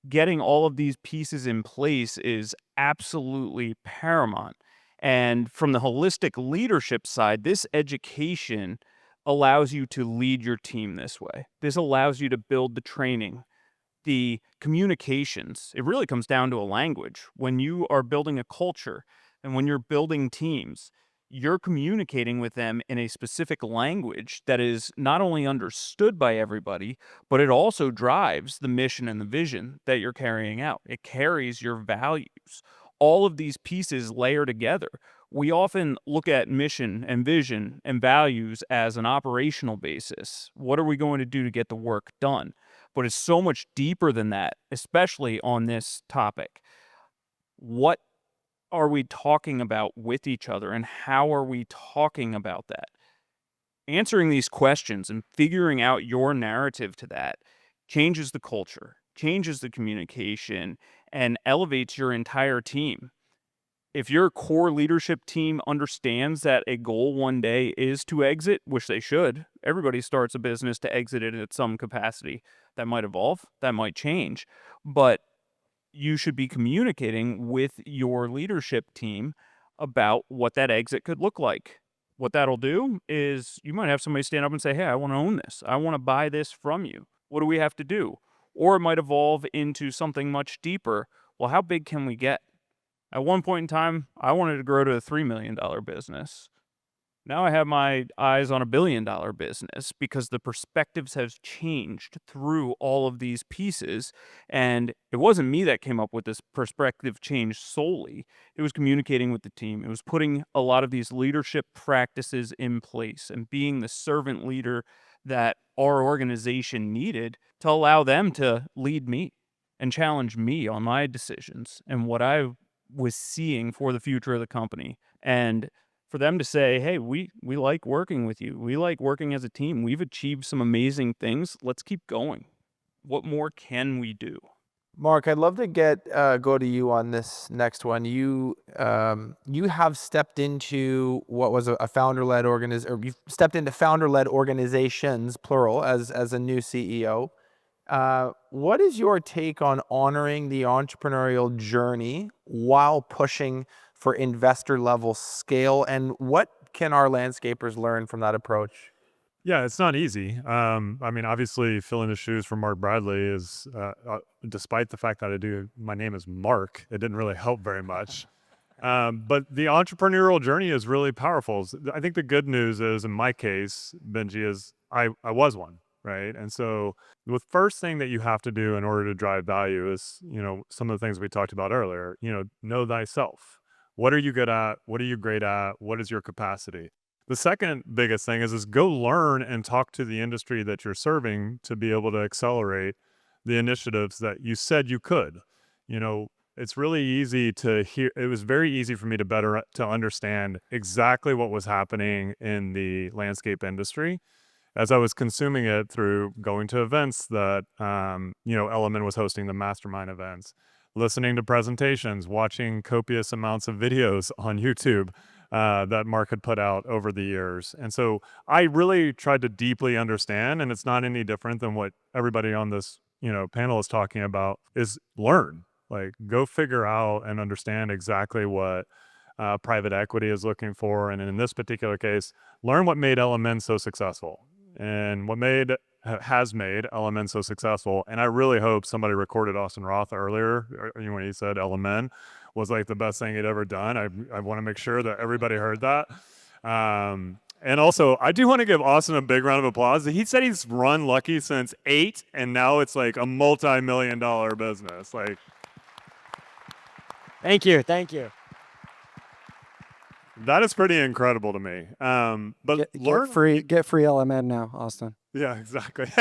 Getting all of these pieces in place is absolutely paramount. And from the holistic leadership side, this education allows you to lead your team this way. This allows you to build the training, the communications. It really comes down to a language. When you are building a culture and when you're building teams, you're communicating with them in a specific language that is not only understood by everybody, but it also drives the mission and the vision that you're carrying out. It carries your values. All of these pieces layer together. We often look at mission and vision and values as an operational basis. What are we going to do to get the work done? But it's so much deeper than that, especially on this topic. What are we talking about with each other, and how are we talking about that? Answering these questions and figuring out your narrative to that changes the culture, changes the communication, and elevates your entire team. If your core leadership team understands that a goal one day is to exit, which they should, everybody starts a business to exit it at some capacity. That might evolve, that might change, but you should be communicating with your leadership team about what that exit could look like. What that'll do is you might have somebody stand up and say, hey, I want to own this. I want to buy this from you. What do we have to do? Or it might evolve into something much deeper. Well, how big can we get? At one point in time, I wanted to grow to a $3 million business. Now I have my eyes on $1 billion business because the perspectives have changed through all of these pieces. And it wasn't me that came up with this perspective change solely. It was communicating with the team. It was putting a lot of these leadership practices in place and being the servant leader that our organization needed to allow them to lead me and challenge me on my decisions and what I was seeing for the future of the company. And for them to say, hey, we like working with you. We like working as a team. We've achieved some amazing things. Let's keep going. What more can we do? Mark, I'd love to go to you on this next one. You have stepped into what was a founder-led organization, or you've stepped into founder-led organizations, plural, as a new CEO. What is your take on honoring the entrepreneurial journey while pushing for investor level scale, and what can our landscapers learn from that approach? Yeah, it's not easy. I mean, obviously, filling the shoes for Mark Bradley is, despite the fact that my name is Mark, it didn't really help very much. But the entrepreneurial journey is really powerful. I think the good news is, in my case, Benji, is I was one, right? And so the first thing that you have to do in order to drive value is, some of the things we talked about earlier, know thyself. What are you good at? What are you great at? What is your capacity? The second biggest thing is go learn and talk to the industry that you're serving to be able to accelerate the initiatives that you said you could. It's really easy to hear. It was very easy for me to understand exactly what was happening in the landscape industry as I was consuming it through going to events that, Element was hosting, the mastermind events, listening to presentations, watching copious amounts of videos on YouTube that Mark had put out over the years. And so I really tried to deeply understand, and it's not any different than what everybody on this, panel is talking about, is learn. Like, go figure out and understand exactly what private equity is looking for. And in this particular case, learn what made LMN so successful and what has made LMN so successful. And I really hope somebody recorded Austin Roth earlier when he said LMN was like the best thing he'd ever done. I want to make sure that everybody heard that. And also, I do want to give Austin a big round of applause. He said he's run Lucky since 8, and now it's like a multi-million-dollar business. Like, Thank you. Thank you. that is pretty incredible to me. But Get free LMN now, Austin. Yeah, exactly.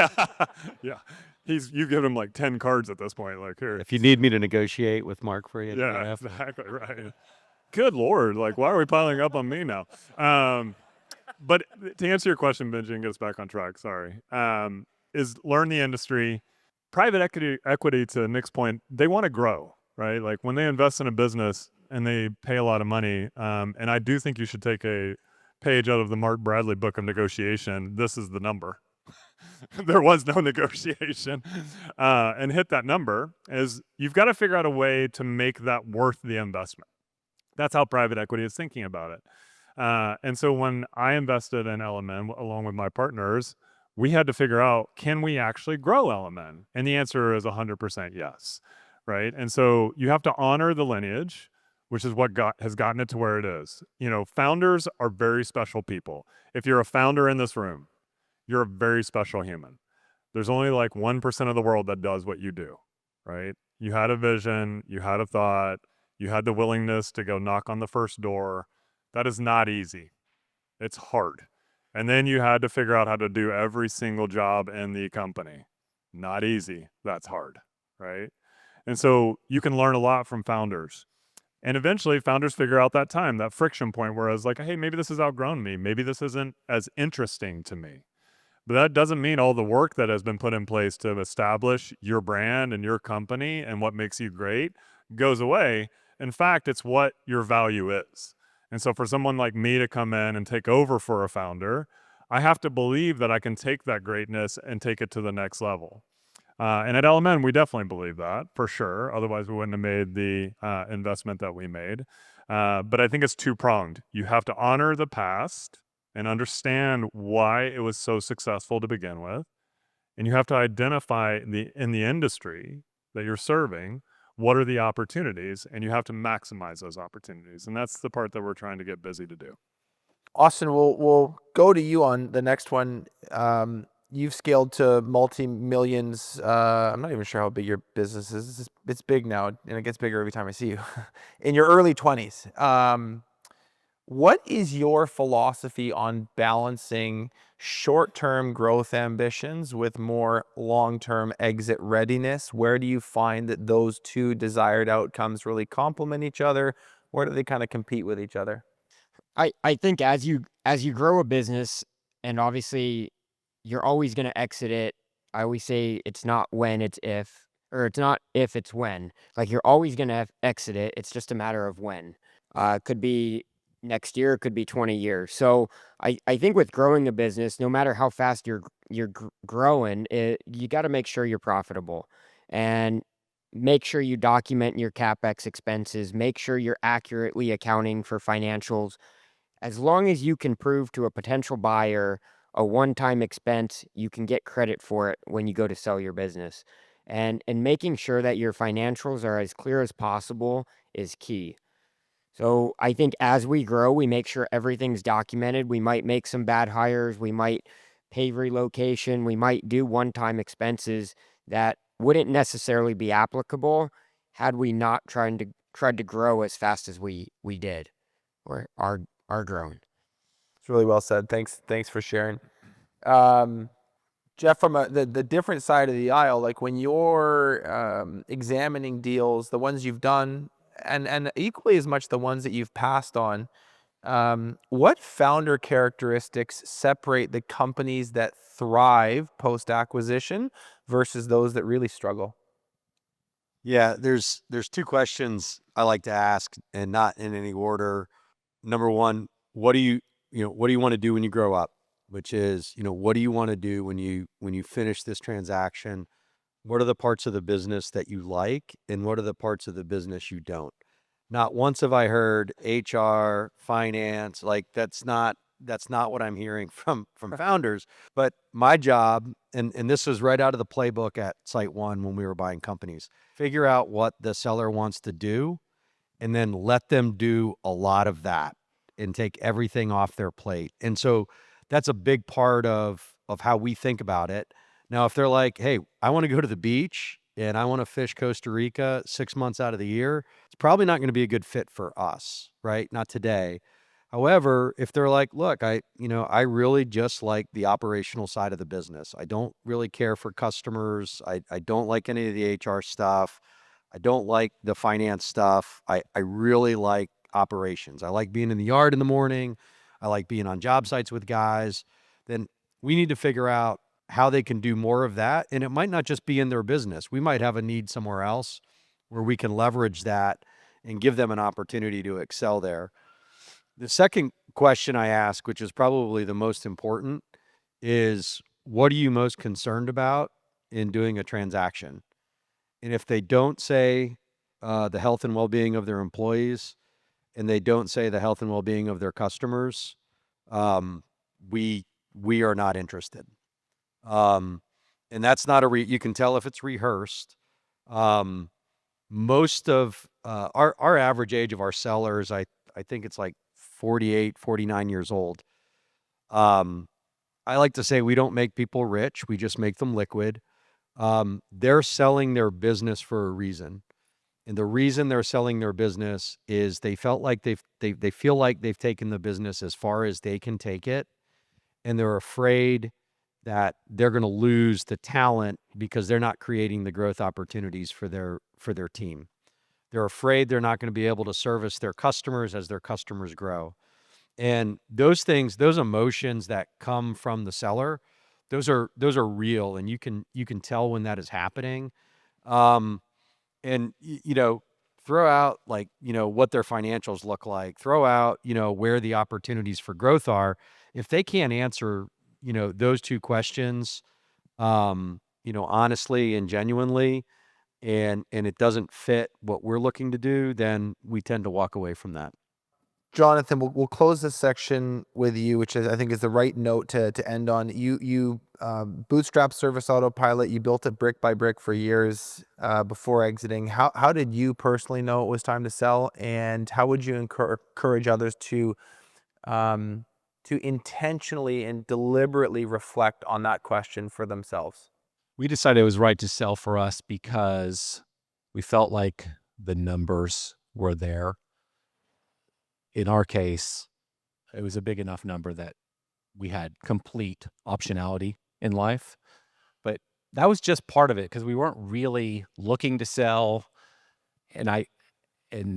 Yeah. You give him like 10 cards at this point. Like, here. If you need me to negotiate with Mark for you. Yeah, exactly. Right. Good Lord. Like, why are we piling up on me now? But to answer your question, Benji, and get us back on track, sorry, is learn the industry. Private equity, to Nick's point, they want to grow, right? Like, when they invest in a business and they pay a lot of money, and I do think you should take a page out of the Mark Bradley book of negotiation. This is the number. There was no negotiation. And hit that number is you've got to figure out a way to make that worth the investment. That's how private equity is thinking about it. And so when I invested in LMN along with my partners, we had to figure out, can we actually grow LMN? And the answer is 100% yes, right? And so you have to honor the lineage, which is what has gotten it to where it is. Founders are very special people. If you're a founder in this room, you're a very special human. There's only like 1% of the world that does what you do, right? You had a vision, you had a thought, you had the willingness to go knock on the first door. That is not easy. It's hard. And then you had to figure out how to do every single job in the company. Not easy. That's hard, right? And so you can learn a lot from founders. And eventually founders figure out that time, that friction point where I was like, hey, maybe this has outgrown me. Maybe this isn't as interesting to me. But that doesn't mean all the work that has been put in place to establish your brand and your company and what makes you great goes away. In fact, it's what your value is. And so for someone like me to come in and take over for a founder, I have to believe that I can take that greatness and take it to the next level. And at LMN, we definitely believe that, for sure. Otherwise, we wouldn't have made the investment that we made. But I think it's two-pronged. You have to honor the past and understand why it was so successful to begin with. And you have to identify in the industry that you're serving, what are the opportunities, and you have to maximize those opportunities. And that's the part that we're trying to get busy to do. Austin, we'll go to you on the next one. You've scaled to multi-millions. I'm not even sure how big your business is. It's big now, and it gets bigger every time I see you. In your early 20s. What is your philosophy on balancing short-term growth ambitions with more long-term exit readiness? Where do you find that those two desired outcomes really complement each other? Where do they kind of compete with each other? I think as you grow a business, and obviously you're always going to exit it. I always say it's not when, it's if, or it's not if, it's when. Like, you're always going to exit it. It's just a matter of when. It could be next year, it could be 20 years. So I think with growing a business, no matter how fast you're growing, you got to make sure you're profitable, and make sure you document your CapEx expenses, make sure you're accurately accounting for financials. As long as you can prove to a potential buyer a one-time expense, you can get credit for it when you go to sell your business. And making sure that your financials are as clear as possible is key. So I think as we grow, we make sure everything's documented. We might make some bad hires. We might pay relocation. We might do one-time expenses that wouldn't necessarily be applicable had we not tried to grow as fast as we did or are growing. It's really well said. Thanks for sharing. Jeff, from the different side of the aisle, like when you're examining deals, the ones you've done, and equally as much the ones that you've passed on, what founder characteristics separate the companies that thrive post-acquisition versus those that really struggle? Yeah, there's two questions I like to ask, and not in any order. Number one, what do you want to do when you grow up? Which is, what do you want to do when you finish this transaction? What are the parts of the business that you like, and what are the parts of the business you don't? Not once have I heard HR, finance, like that's not what I'm hearing from founders. But my job, and this was right out of the playbook at Site One when we were buying companies, figure out what the seller wants to do and then let them do a lot of that and take everything off their plate. And so that's a big part of how we think about it. Now, if they're like, hey, I want to go to the beach and I want to fish Costa Rica 6 months out of the year, it's probably not going to be a good fit for us, right? Not today. However, if they're like, look, I really just like the operational side of the business. I don't really care for customers. I don't like any of the HR stuff. I don't like the finance stuff. I really like operations. I like being in the yard in the morning. I like being on job sites with guys. Then we need to figure out how they can do more of that. And it might not just be in their business. We might have a need somewhere else where we can leverage that and give them an opportunity to excel there. The second question I ask, which is probably the most important, is what are you most concerned about in doing a transaction? And if they don't say the health and well-being of their employees, and they don't say the health and well-being of their customers, we are not interested. And that's not you can tell if it's rehearsed. Most of our average age of our sellers, I think it's like 48, 49 years old. I like to say we don't make people rich. We just make them liquid. They're selling their business for a reason. And the reason they're selling their business is they felt like they feel like they've taken the business as far as they can take it. And they're afraid that they're going to lose the talent because they're not creating the growth opportunities for their team. They're afraid they're not going to be able to service their customers as their customers grow. And those things, those emotions that come from the seller, those are real, and you can tell when that is happening. And throw out what their financials look like, throw out where the opportunities for growth are. If they can't answer those two questions honestly and genuinely, and it doesn't fit what we're looking to do, then we tend to walk away from that. Jonathan, we'll close this section with you, which I think is the right note to end on. You bootstrapped Service Autopilot. You built it brick by brick for years before exiting. How did you personally know it was time to sell, and how would you encourage others to intentionally and deliberately reflect on that question for themselves? We decided it was right to sell for us because we felt like the numbers were there. In our case, it was a big enough number that we had complete optionality in life. But that was just part of it because we weren't really looking to sell. And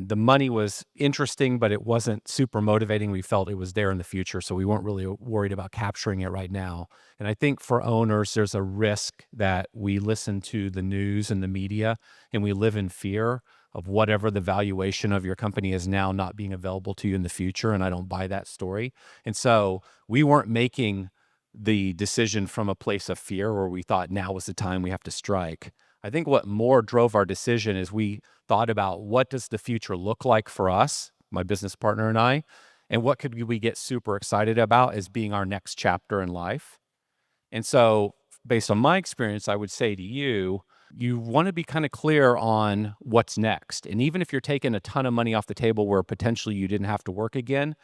the money was interesting, but it wasn't super motivating. We felt it was there in the future, so we weren't really worried about capturing it right now. And I think for owners, there's a risk that we listen to the news and the media, and we live in fear of whatever the valuation of your company is now not being available to you in the future, and I don't buy that story. And so we weren't making the decision from a place of fear where we thought now was the time we have to strike. I think what more drove our decision is we thought about what does the future look like for us, my business partner and I, and what could we get super excited about as being our next chapter in life. And so based on my experience, I would say to you, You want to be kind of clear on what's next. And even if you're taking a ton of money off the table where potentially you didn't have to work again,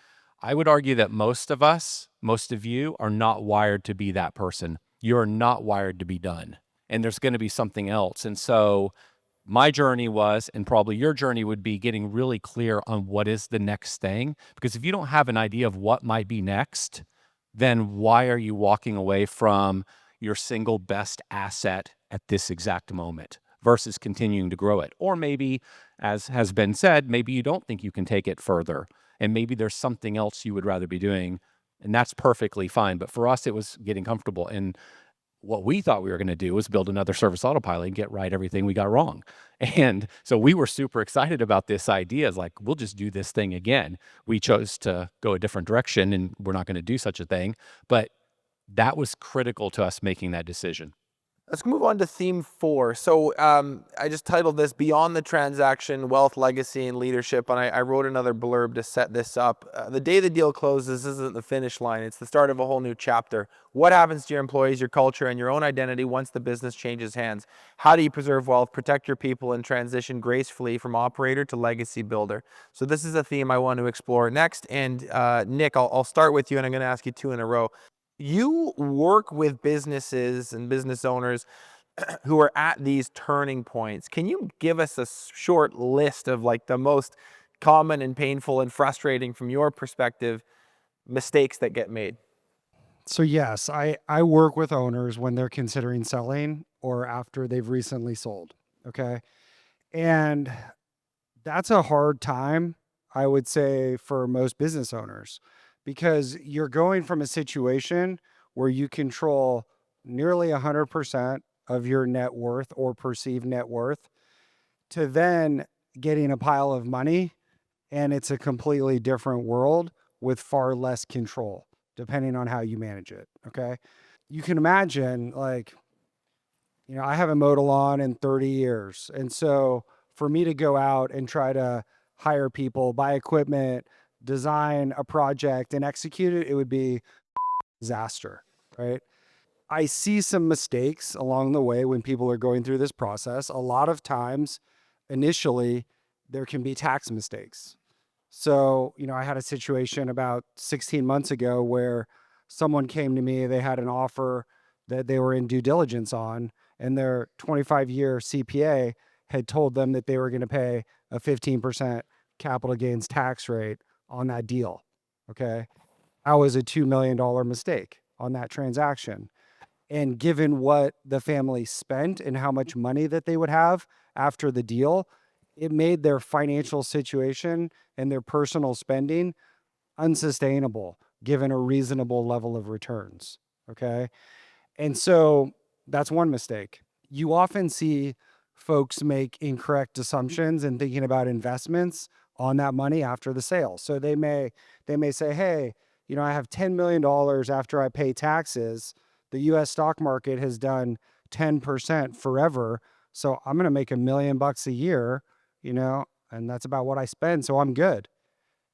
I would argue that most of us, most of you are not wired to be that person. You're not wired to be done. And there's going to be something else. And so my journey was, and probably your journey would be, getting really clear on what is the next thing. Because if you don't have an idea of what might be next, then why are you walking away from your single best asset at this exact moment versus continuing to grow it? Or maybe, as has been said, maybe you don't think you can take it further, and maybe there's something else you would rather be doing, and that's perfectly fine. But for us, it was getting comfortable. And what we thought we were going to do was build another service autopilot and get right everything we got wrong. And so we were super excited about this idea. It's like, we'll just do this thing again. We chose to go a different direction, and we're not going to do such a thing. But that was critical to us making that decision. Let's move on to theme 4. So I just titled this Beyond the Transaction, Wealth, Legacy, and Leadership. And I wrote another blurb to set this up. The day the deal closes isn't the finish line. It's the start of a whole new chapter. What happens to your employees, your culture, and your own identity once the business changes hands? How do you preserve wealth, protect your people, and transition gracefully from operator to legacy builder? So this is a theme I want to explore next. And Nick, I'll start with you, and I'm going to ask you 2 in a row. You work with businesses and business owners who are at these turning points. Can you give us a short list of like the most common and painful and frustrating from your perspective mistakes that get made? So yes, I work with owners when they're considering selling or after they've recently sold. Okay. And that's a hard time, I would say, for most business owners, because you're going from a situation where you control nearly 100% of your net worth or perceived net worth to then getting a pile of money, and it's a completely different world with far less control, depending on how you manage it. Okay. You can imagine, like, I haven't mowed a lawn in 30 years. And so for me to go out and try to hire people, buy equipment, design a project, and execute it, it would be disaster, right? I see some mistakes along the way when people are going through this process. A lot of times, initially, there can be tax mistakes. So, I had a situation about 16 months ago where someone came to me, they had an offer that they were in due diligence on, and their 25-year CPA had told them that they were going to pay a 15% capital gains tax rate on that deal. Okay. That was a $2 million mistake on that transaction. And given what the family spent and how much money that they would have after the deal, it made their financial situation and their personal spending unsustainable given a reasonable level of returns. Okay. And so that's one mistake. You often see folks make incorrect assumptions in thinking about investments on that money after the sale. So they may say, hey, I have $10 million after I pay taxes. The US stock market has done 10% forever. So I'm going to make $1 million a year, and that's about what I spend. So I'm good.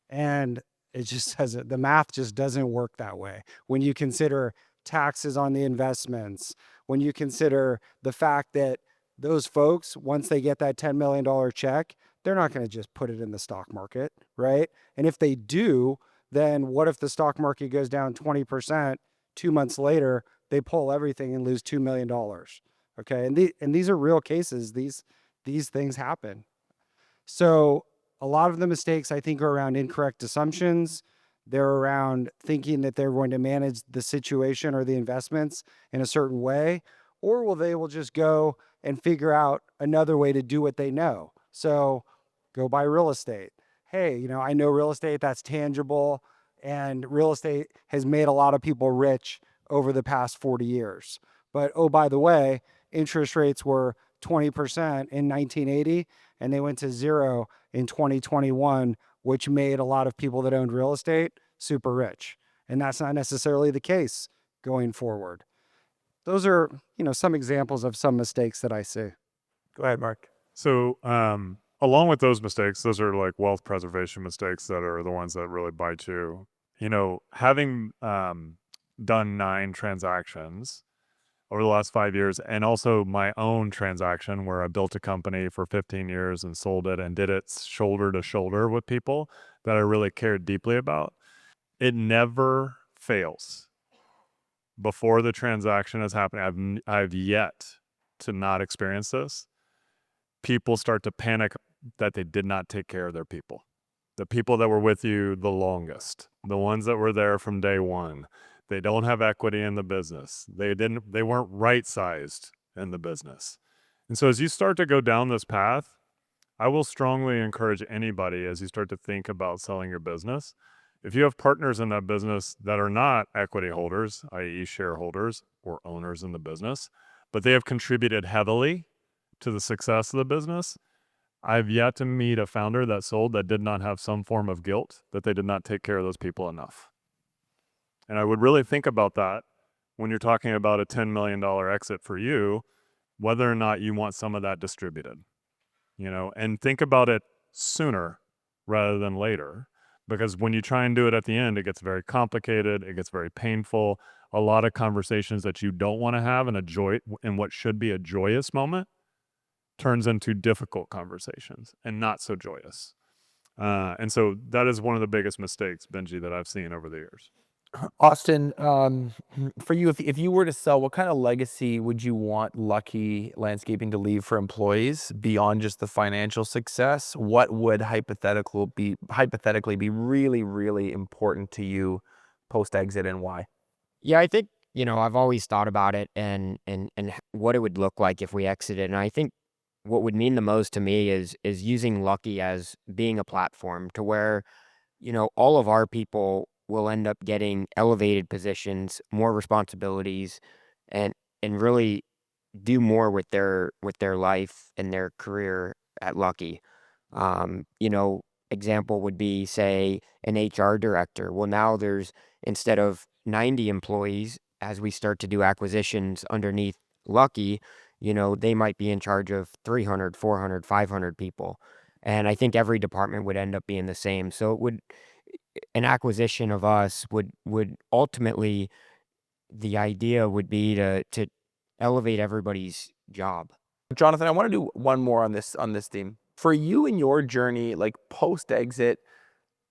And it just doesn't, the math just doesn't work that way. When you consider taxes on the investments, when you consider the fact that those folks, once they get that $10 million check, they're not going to just put it in the stock market, right? And if they do, then what if the stock market goes down 20%, 2 months later, they pull everything and lose $2 million. Okay. And these are real cases. These things happen. So a lot of the mistakes I think are around incorrect assumptions. They're around thinking that they're going to manage the situation or the investments in a certain way, or they will just go and figure out another way to do what they know. So go buy real estate. Hey, I know real estate, that's tangible, and real estate has made a lot of people rich over the past 40 years. But oh, by the way, interest rates were 20% in 1980, and they went to 0 in 2021, which made a lot of people that owned real estate super rich. And that's not necessarily the case going forward. Those are, some examples of some mistakes that I see. Go ahead, Mark. So, along with those mistakes, those are like wealth preservation mistakes that are the ones that really bite you. Having done 9 transactions over the last 5 years, and also my own transaction where I built a company for 15 years and sold it and did it shoulder to shoulder with people that I really cared deeply about. It never fails. Before the transaction is happening, I've yet to not experience this. People start to panic that they did not take care of their people. The people that were with you the longest, the ones that were there from day one, they don't have equity in the business. They weren't right-sized in the business. And so as you start to go down this path, I will strongly encourage anybody as you start to think about selling your business, if you have partners in that business that are not equity holders, i.e. shareholders or owners in the business, but they have contributed heavily to the success of the business, I've yet to meet a founder that sold that did not have some form of guilt that they did not take care of those people enough. And I would really think about that when you're talking about a $10 million exit for you, whether or not you want some of that distributed, and think about it sooner rather than later. Because when you try and do it at the end, it gets very complicated. It gets very painful. A lot of conversations that you don't want to have in what should be a joyous moment turns into difficult conversations and not so joyous. And so that is one of the biggest mistakes, Benji, that I've seen over the years. Austin, for you, if you were to sell, what kind of legacy would you want Lucky Landscaping to leave for employees beyond just the financial success? What would hypothetically be really, really important to you post-exit, and why? Yeah, I think, I've always thought about it and what it would look like if we exited. And I think what would mean the most to me is using Lucky as being a platform to where, all of our people will end up getting elevated positions, more responsibilities, and really do more with their life and their career at Lucky. Example would be, say, an HR director. Well, now there's, instead of 90 employees, as we start to do acquisitions underneath Lucky, they might be in charge of 300, 400, 500 people. And I think every department would end up being the same. So an acquisition of us would ultimately, the idea would be to elevate everybody's job. Jonathan, I want to do one more on this theme. For you in your journey, like post-exit,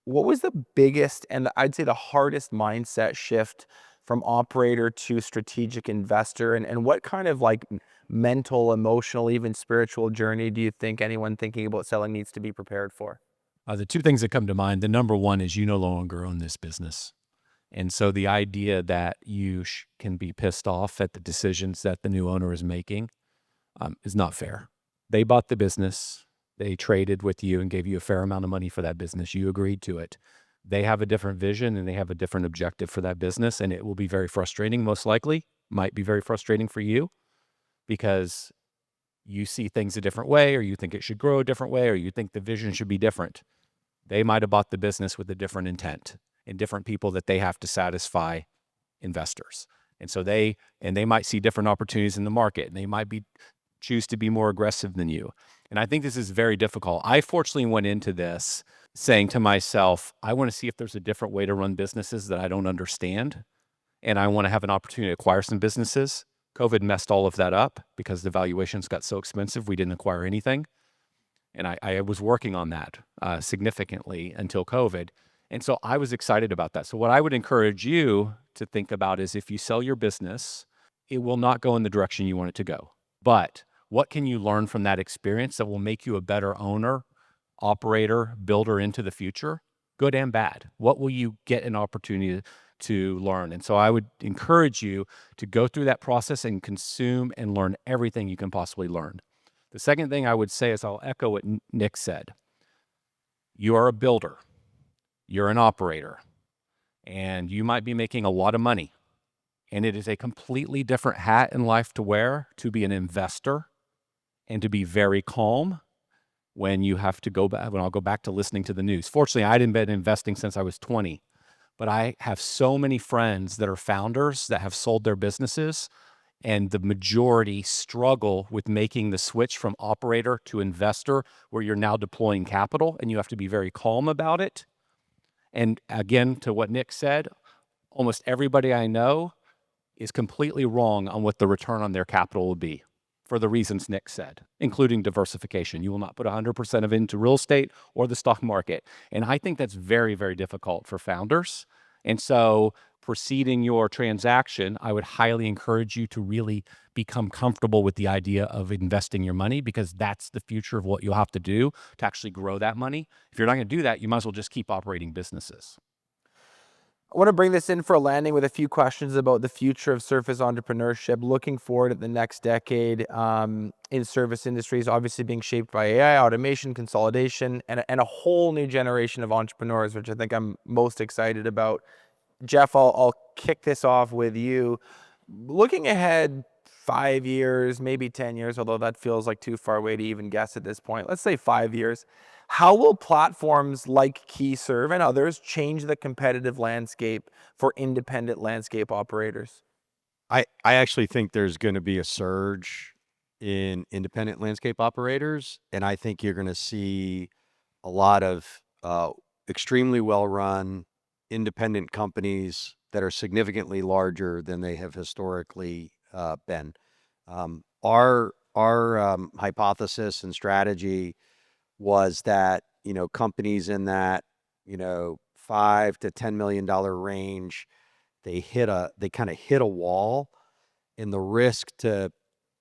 what was the biggest and I'd say the hardest mindset shift from operator to strategic investor? And what kind of like mental, emotional, even spiritual journey do you think anyone thinking about selling needs to be prepared for? The two things that come to mind, the number one is you no longer own this business. And so the idea that you can be pissed off at the decisions that the new owner is making is not fair. They bought the business. They traded with you and gave you a fair amount of money for that business. You agreed to it. They have a different vision and they have a different objective for that business. And it will be very frustrating, most likely. Might be very frustrating for you because you see things a different way, or you think it should grow a different way, or you think the vision should be different. They might have bought the business with a different intent and different people that they have to satisfy investors. And so they might see different opportunities in the market, and they might choose to be more aggressive than you. And I think this is very difficult. I fortunately went into this saying to myself, I want to see if there's a different way to run businesses that I don't understand. And I want to have an opportunity to acquire some businesses. COVID messed all of that up because the valuations got so expensive, we didn't acquire anything. And I was working on that significantly until COVID. And so I was excited about that. So what I would encourage you to think about is, if you sell your business, it will not go in the direction you want it to go. But what can you learn from that experience that will make you a better owner, operator, builder into the future, good and bad? What will you get an opportunity to learn? And so I would encourage you to go through that process and consume and learn everything you can possibly learn. The second thing I would say is, I'll echo what Nick said. You are a builder. You're an operator. And you might be making a lot of money. And it is a completely different hat in life to wear, to be an investor and to be very calm when you have to go back. When I'll go back to listening to the news. Fortunately, I hadn't been investing since I was 20. But I have so many friends that are founders that have sold their businesses, and the majority struggle with making the switch from operator to investor, where you're now deploying capital and you have to be very calm about it. And again, to what Nick said, almost everybody I know is completely wrong on what the return on their capital will be for the reasons Nick said, including diversification. You will not put 100% of it into real estate or the stock market. And I think that's very, very difficult for founders. And so preceding your transaction, I would highly encourage you to really become comfortable with the idea of investing your money, because that's the future of what you'll have to do to actually grow that money. If you're not going to do that, you might as well just keep operating businesses. I want to bring this in for a landing with a few questions about the future of service entrepreneurship, looking forward at the next decade in service industries, obviously being shaped by AI, automation, consolidation, and a whole new generation of entrepreneurs, which I think I'm most excited about. Jeff, I'll kick this off with you. Looking ahead 5 years, maybe 10 years, although that feels like too far away to even guess at this point. Let's say 5 years. How will platforms like KeyServe and others change the competitive landscape for independent landscape operators? I actually think there's going to be a surge in independent landscape operators, and I think you're going to see a lot of extremely well-run independent companies that are significantly larger than they have historically been. Our hypothesis and strategy was that, companies in that, $5 to $10 million range, they kind of hit a wall, and the risk and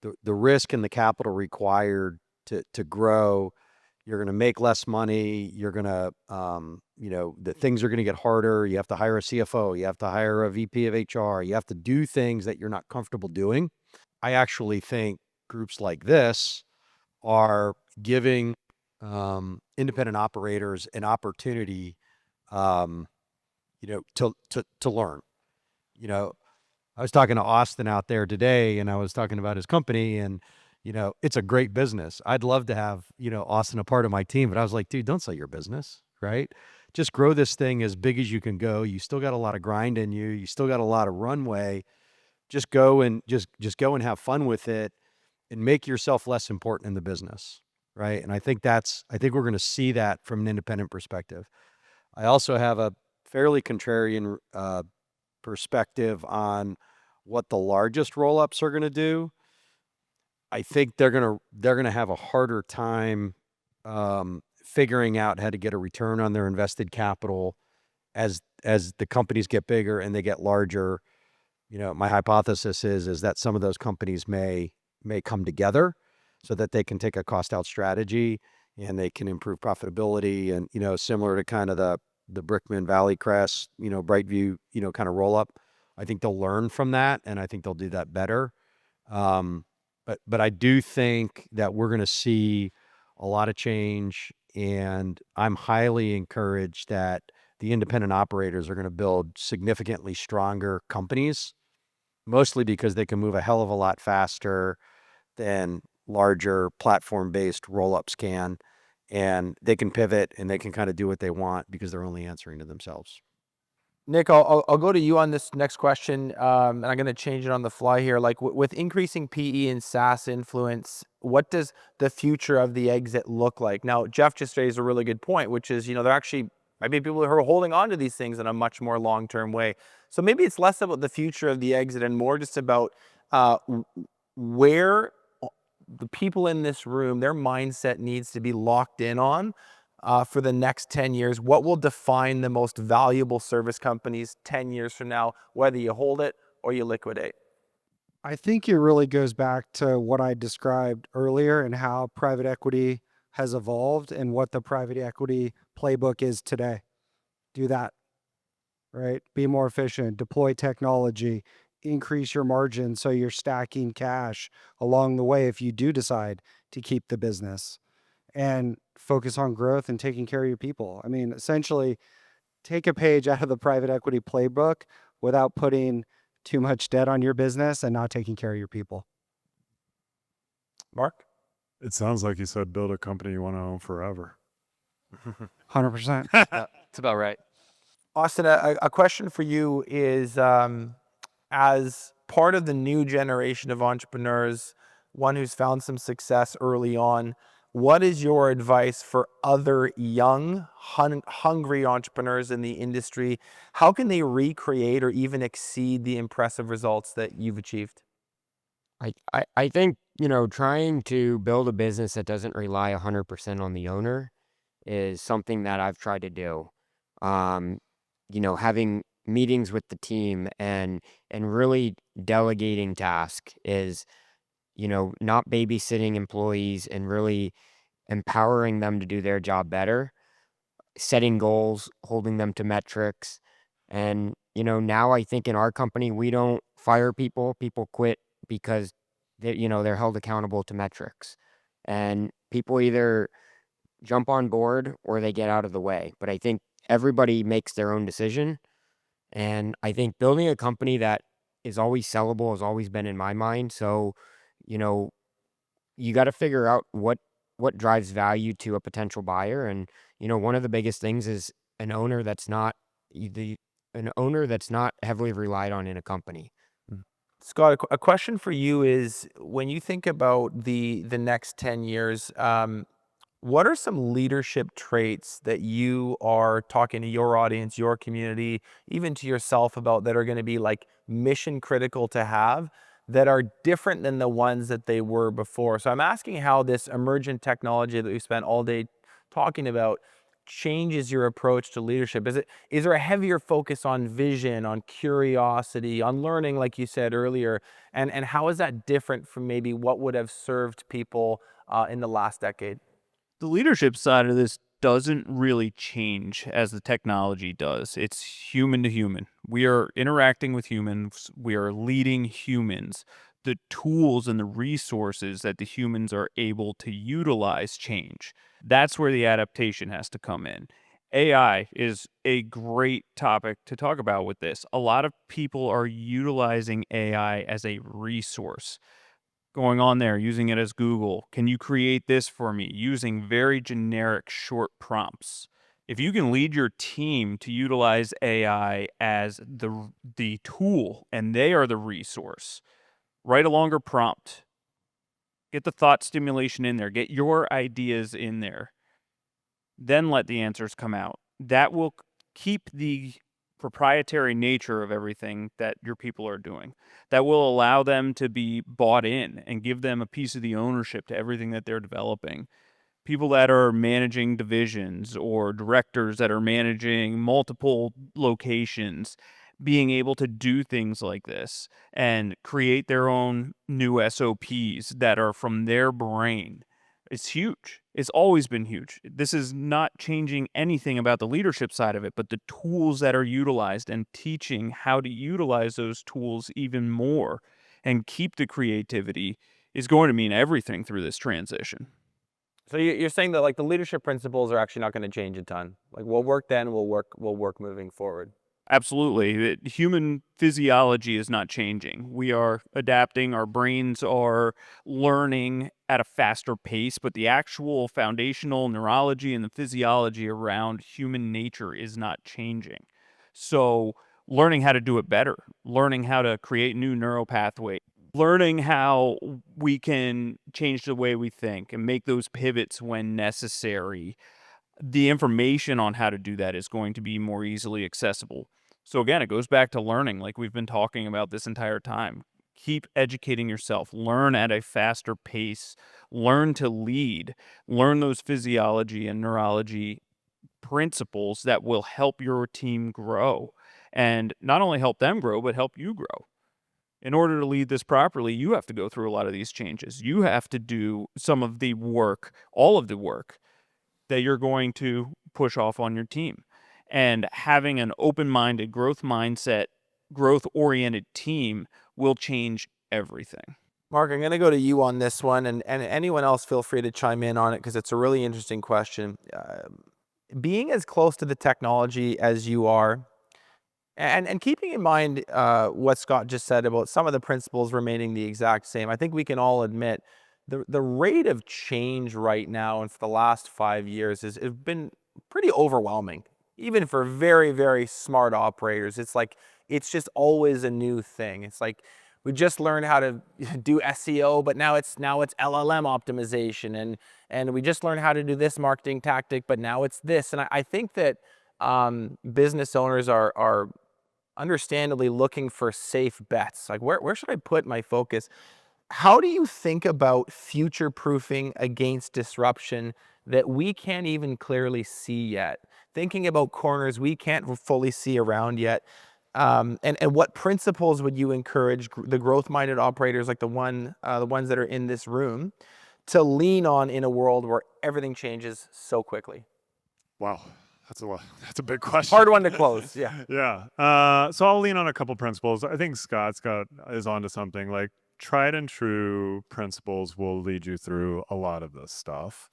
the capital required to grow, you're going to make less money. You're going to, the things are going to get harder. You have to hire a CFO. You have to hire a VP of HR. You have to do things that you're not comfortable doing. I actually think groups like this are giving independent operators an opportunity, to learn. I was talking to Austin out there today, and I was talking about his company, and it's a great business. I'd love to have, Austin a part of my team, but I was like, dude, don't sell your business, right? Just grow this thing as big as you can go. You still got a lot of grind in you. You still got a lot of runway. Just go and just go and have fun with it and make yourself less important in the business, right? And I think we're going to see that from an independent perspective. I also have a fairly contrarian perspective on what the largest roll-ups are going to do. I think they're gonna have a harder time figuring out how to get a return on their invested capital as the companies get bigger and they get larger. My hypothesis is that some of those companies may come together so that they can take a cost out strategy and they can improve profitability, and similar to kind of the Brickman, Valley Crest, Brightview, kind of roll up. I think they'll learn from that, and I think they'll do that better. But I do think that we're going to see a lot of change, and I'm highly encouraged that the independent operators are going to build significantly stronger companies, mostly because they can move a hell of a lot faster than larger platform-based roll-ups can, and they can pivot and they can kind of do what they want because they're only answering to themselves. Nick, I'll go to you on this next question, and I'm going to change it on the fly here. Like with increasing PE and SaaS influence, what does the future of the exit look like? Now, Jeff just raised a really good point, which is, there actually might be people who are holding on to these things in a much more long-term way. So maybe it's less about the future of the exit and more just about where the people in this room, their mindset needs to be locked in on for the next 10 years. What will define the most valuable service companies 10 years from now, whether you hold it or you liquidate? I think it really goes back to what I described earlier and how private equity has evolved and what the private equity playbook is today. Do that, right? Be more efficient, deploy technology, increase your margin so you're stacking cash along the way if you do decide to keep the business, and focus on growth and taking care of your people. I mean, essentially, take a page out of the private equity playbook without putting too much debt on your business and not taking care of your people. Mark? It sounds like you said build a company you want to own forever. 100%. That's about right. Austin, a question for you is, as part of the new generation of entrepreneurs, one who's found some success early on, what is your advice for other young, hungry entrepreneurs in the industry? How can they recreate or even exceed the impressive results that you've achieved? I think, trying to build a business that doesn't rely 100% on the owner is something that I've tried to do. Um, Having meetings with the team and really delegating tasks is, not babysitting employees and really empowering them to do their job better, setting goals, holding them to metrics. And, now I think in our company, we don't fire people. People quit because they're held accountable to metrics. And people either jump on board or they get out of the way. But I think everybody makes their own decision. And I think building a company that is always sellable has always been in my mind. So, you know, you got to figure out what drives value to a potential buyer. And, one of the biggest things is an owner that's not the an owner that's not heavily relied on in a company. Scott, a question for you is when you think about the next 10 years, what are some leadership traits that you are talking to your audience, your community, even to yourself about that are going to be like mission critical to have that are different than the ones that they were before? So I'm asking how this emergent technology that we spent all day talking about changes your approach to leadership. Is there a heavier focus on vision, on curiosity, on learning, like you said earlier? And how is that different from maybe what would have served people in the last decade? The leadership side of this doesn't really change as the technology does. It's human to human. We are interacting with humans, we are leading humans. The tools and the resources that the humans are able to utilize change. That's where the adaptation has to come in. AI is a great topic to talk about with this. A lot of people are utilizing AI as a resource, going on there, using it as Google. Can you create this for me? Using very generic short prompts. If you can lead your team to utilize AI as the tool and they are the resource, write a longer prompt. Get the thought stimulation in there. Get your ideas in there. Then let the answers come out. That will keep the proprietary nature of everything that your people are doing. That will allow them to be bought in and give them a piece of the ownership to everything that they're developing. People that are managing divisions or directors that are managing multiple locations, being able to do things like this and create their own new SOPs that are from their brain. It's huge. It's always been huge. This is not changing anything about the leadership side of it, but the tools that are utilized and teaching how to utilize those tools even more and keep the creativity is going to mean everything through this transition. So you're saying that like the leadership principles are actually not going to change a ton. Like what worked then will work moving forward. Absolutely. Human physiology is not changing. We are adapting. Our brains are learning at a faster pace, but the actual foundational neurology and the physiology around human nature is not changing. So, learning how to do it better, learning how to create new neural pathways, learning how we can change the way we think and make those pivots when necessary, the information on how to do that is going to be more easily accessible. So again, it goes back to learning like we've been talking about this entire time. Keep educating yourself, learn at a faster pace, learn to lead, learn those physiology and neurology principles that will help your team grow and not only help them grow, but help you grow. In order to lead this properly, you have to go through a lot of these changes. You have to do some of the work, all of the work that you're going to push off on your team. And having an open-minded growth mindset, growth-oriented team will change everything. Mark, I'm going to go to you on this one, and anyone else feel free to chime in on it because it's a really interesting question. Being as close to the technology as you are, and keeping in mind what Scott just said about some of the principles remaining the exact same, I think we can all admit the rate of change right now and for the last 5 years has been pretty overwhelming. Even for very, very smart operators, it's like it's just always a new thing. It's like We just learned how to do SEO, but now it's LLM optimization, and we just learned how to do this marketing tactic, but now it's this. And I think that business owners are understandably looking for safe bets. Like, where should I put my focus? How do you think about future-proofing against disruption that we can't even clearly see yet? Thinking about corners we can't fully see around yet. And what principles would you encourage the growth-minded operators like the ones that are in this room to lean on in a world where everything changes so quickly? Wow. That's a big question. Hard one to close. Yeah. Yeah. So I'll lean on a couple principles. I think Scott is onto something. Like, tried and true principles will lead you through a lot of this stuff.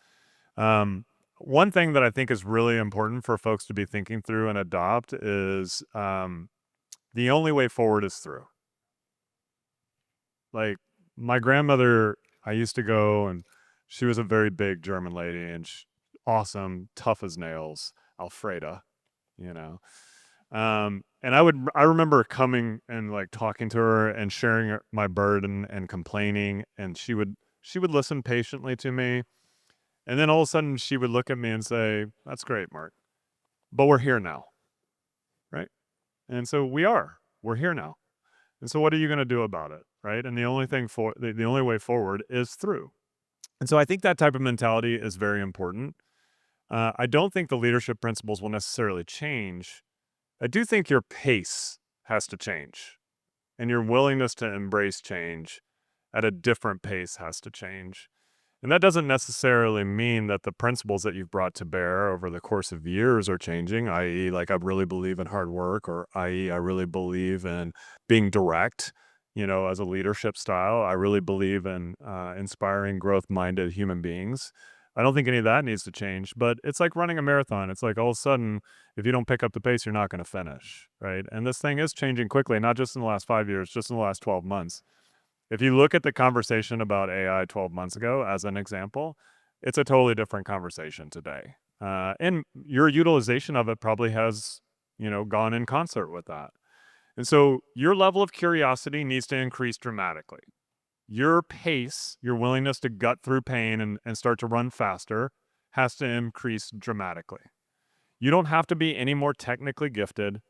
One thing that I think is really important for folks to be thinking through and adopt is the only way forward is through. Like, my grandmother, I used to go, and she was a very big German lady, and awesome, tough as nails, Alfreda, you know. And I remember coming and like talking to her and sharing my burden and complaining, and she would listen patiently to me. And then all of a sudden she would look at me and say, "That's great, Mark, but we're here now." Right? And so we're here now. And so what are you going to do about it? Right? And the only way forward is through. And so I think that type of mentality is very important. I don't think the leadership principles will necessarily change. I do think your pace has to change, and your willingness to embrace change at a different pace has to change. And that doesn't necessarily mean that the principles that you've brought to bear over the course of years are changing, i.e., like, I really believe in hard work, or i.e., I really believe in being direct, as a leadership style. I really believe in inspiring growth-minded human beings. I don't think any of that needs to change, but it's like running a marathon. It's like all of a sudden, if you don't pick up the pace, you're not going to finish, right? And this thing is changing quickly, not just in the last 5 years, just in the last 12 months. If you look at the conversation about AI 12 months ago as an example, it's a totally different conversation today. And your utilization of it probably has, gone in concert with that. And so your level of curiosity needs to increase dramatically. Your pace, your willingness to gut through pain and start to run faster has to increase dramatically. You don't have to be any more technically gifted.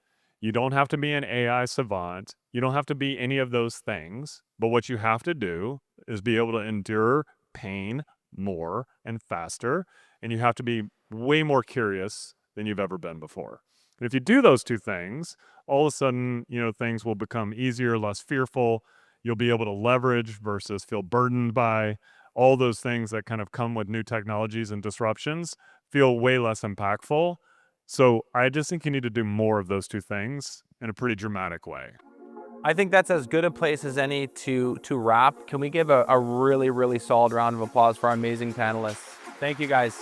You don't have to be an AI savant. You don't have to be any of those things. But what you have to do is be able to endure pain more and faster. And you have to be way more curious than you've ever been before. And if you do those two things, all of a sudden, things will become easier, less fearful. You'll be able to leverage versus feel burdened by. All those things that kind of come with new technologies and disruptions feel way less impactful. So I just think you need to do more of those two things in a pretty dramatic way. I think that's as good a place as any to wrap. Can we give a really, really solid round of applause for our amazing panelists? Thank you, guys.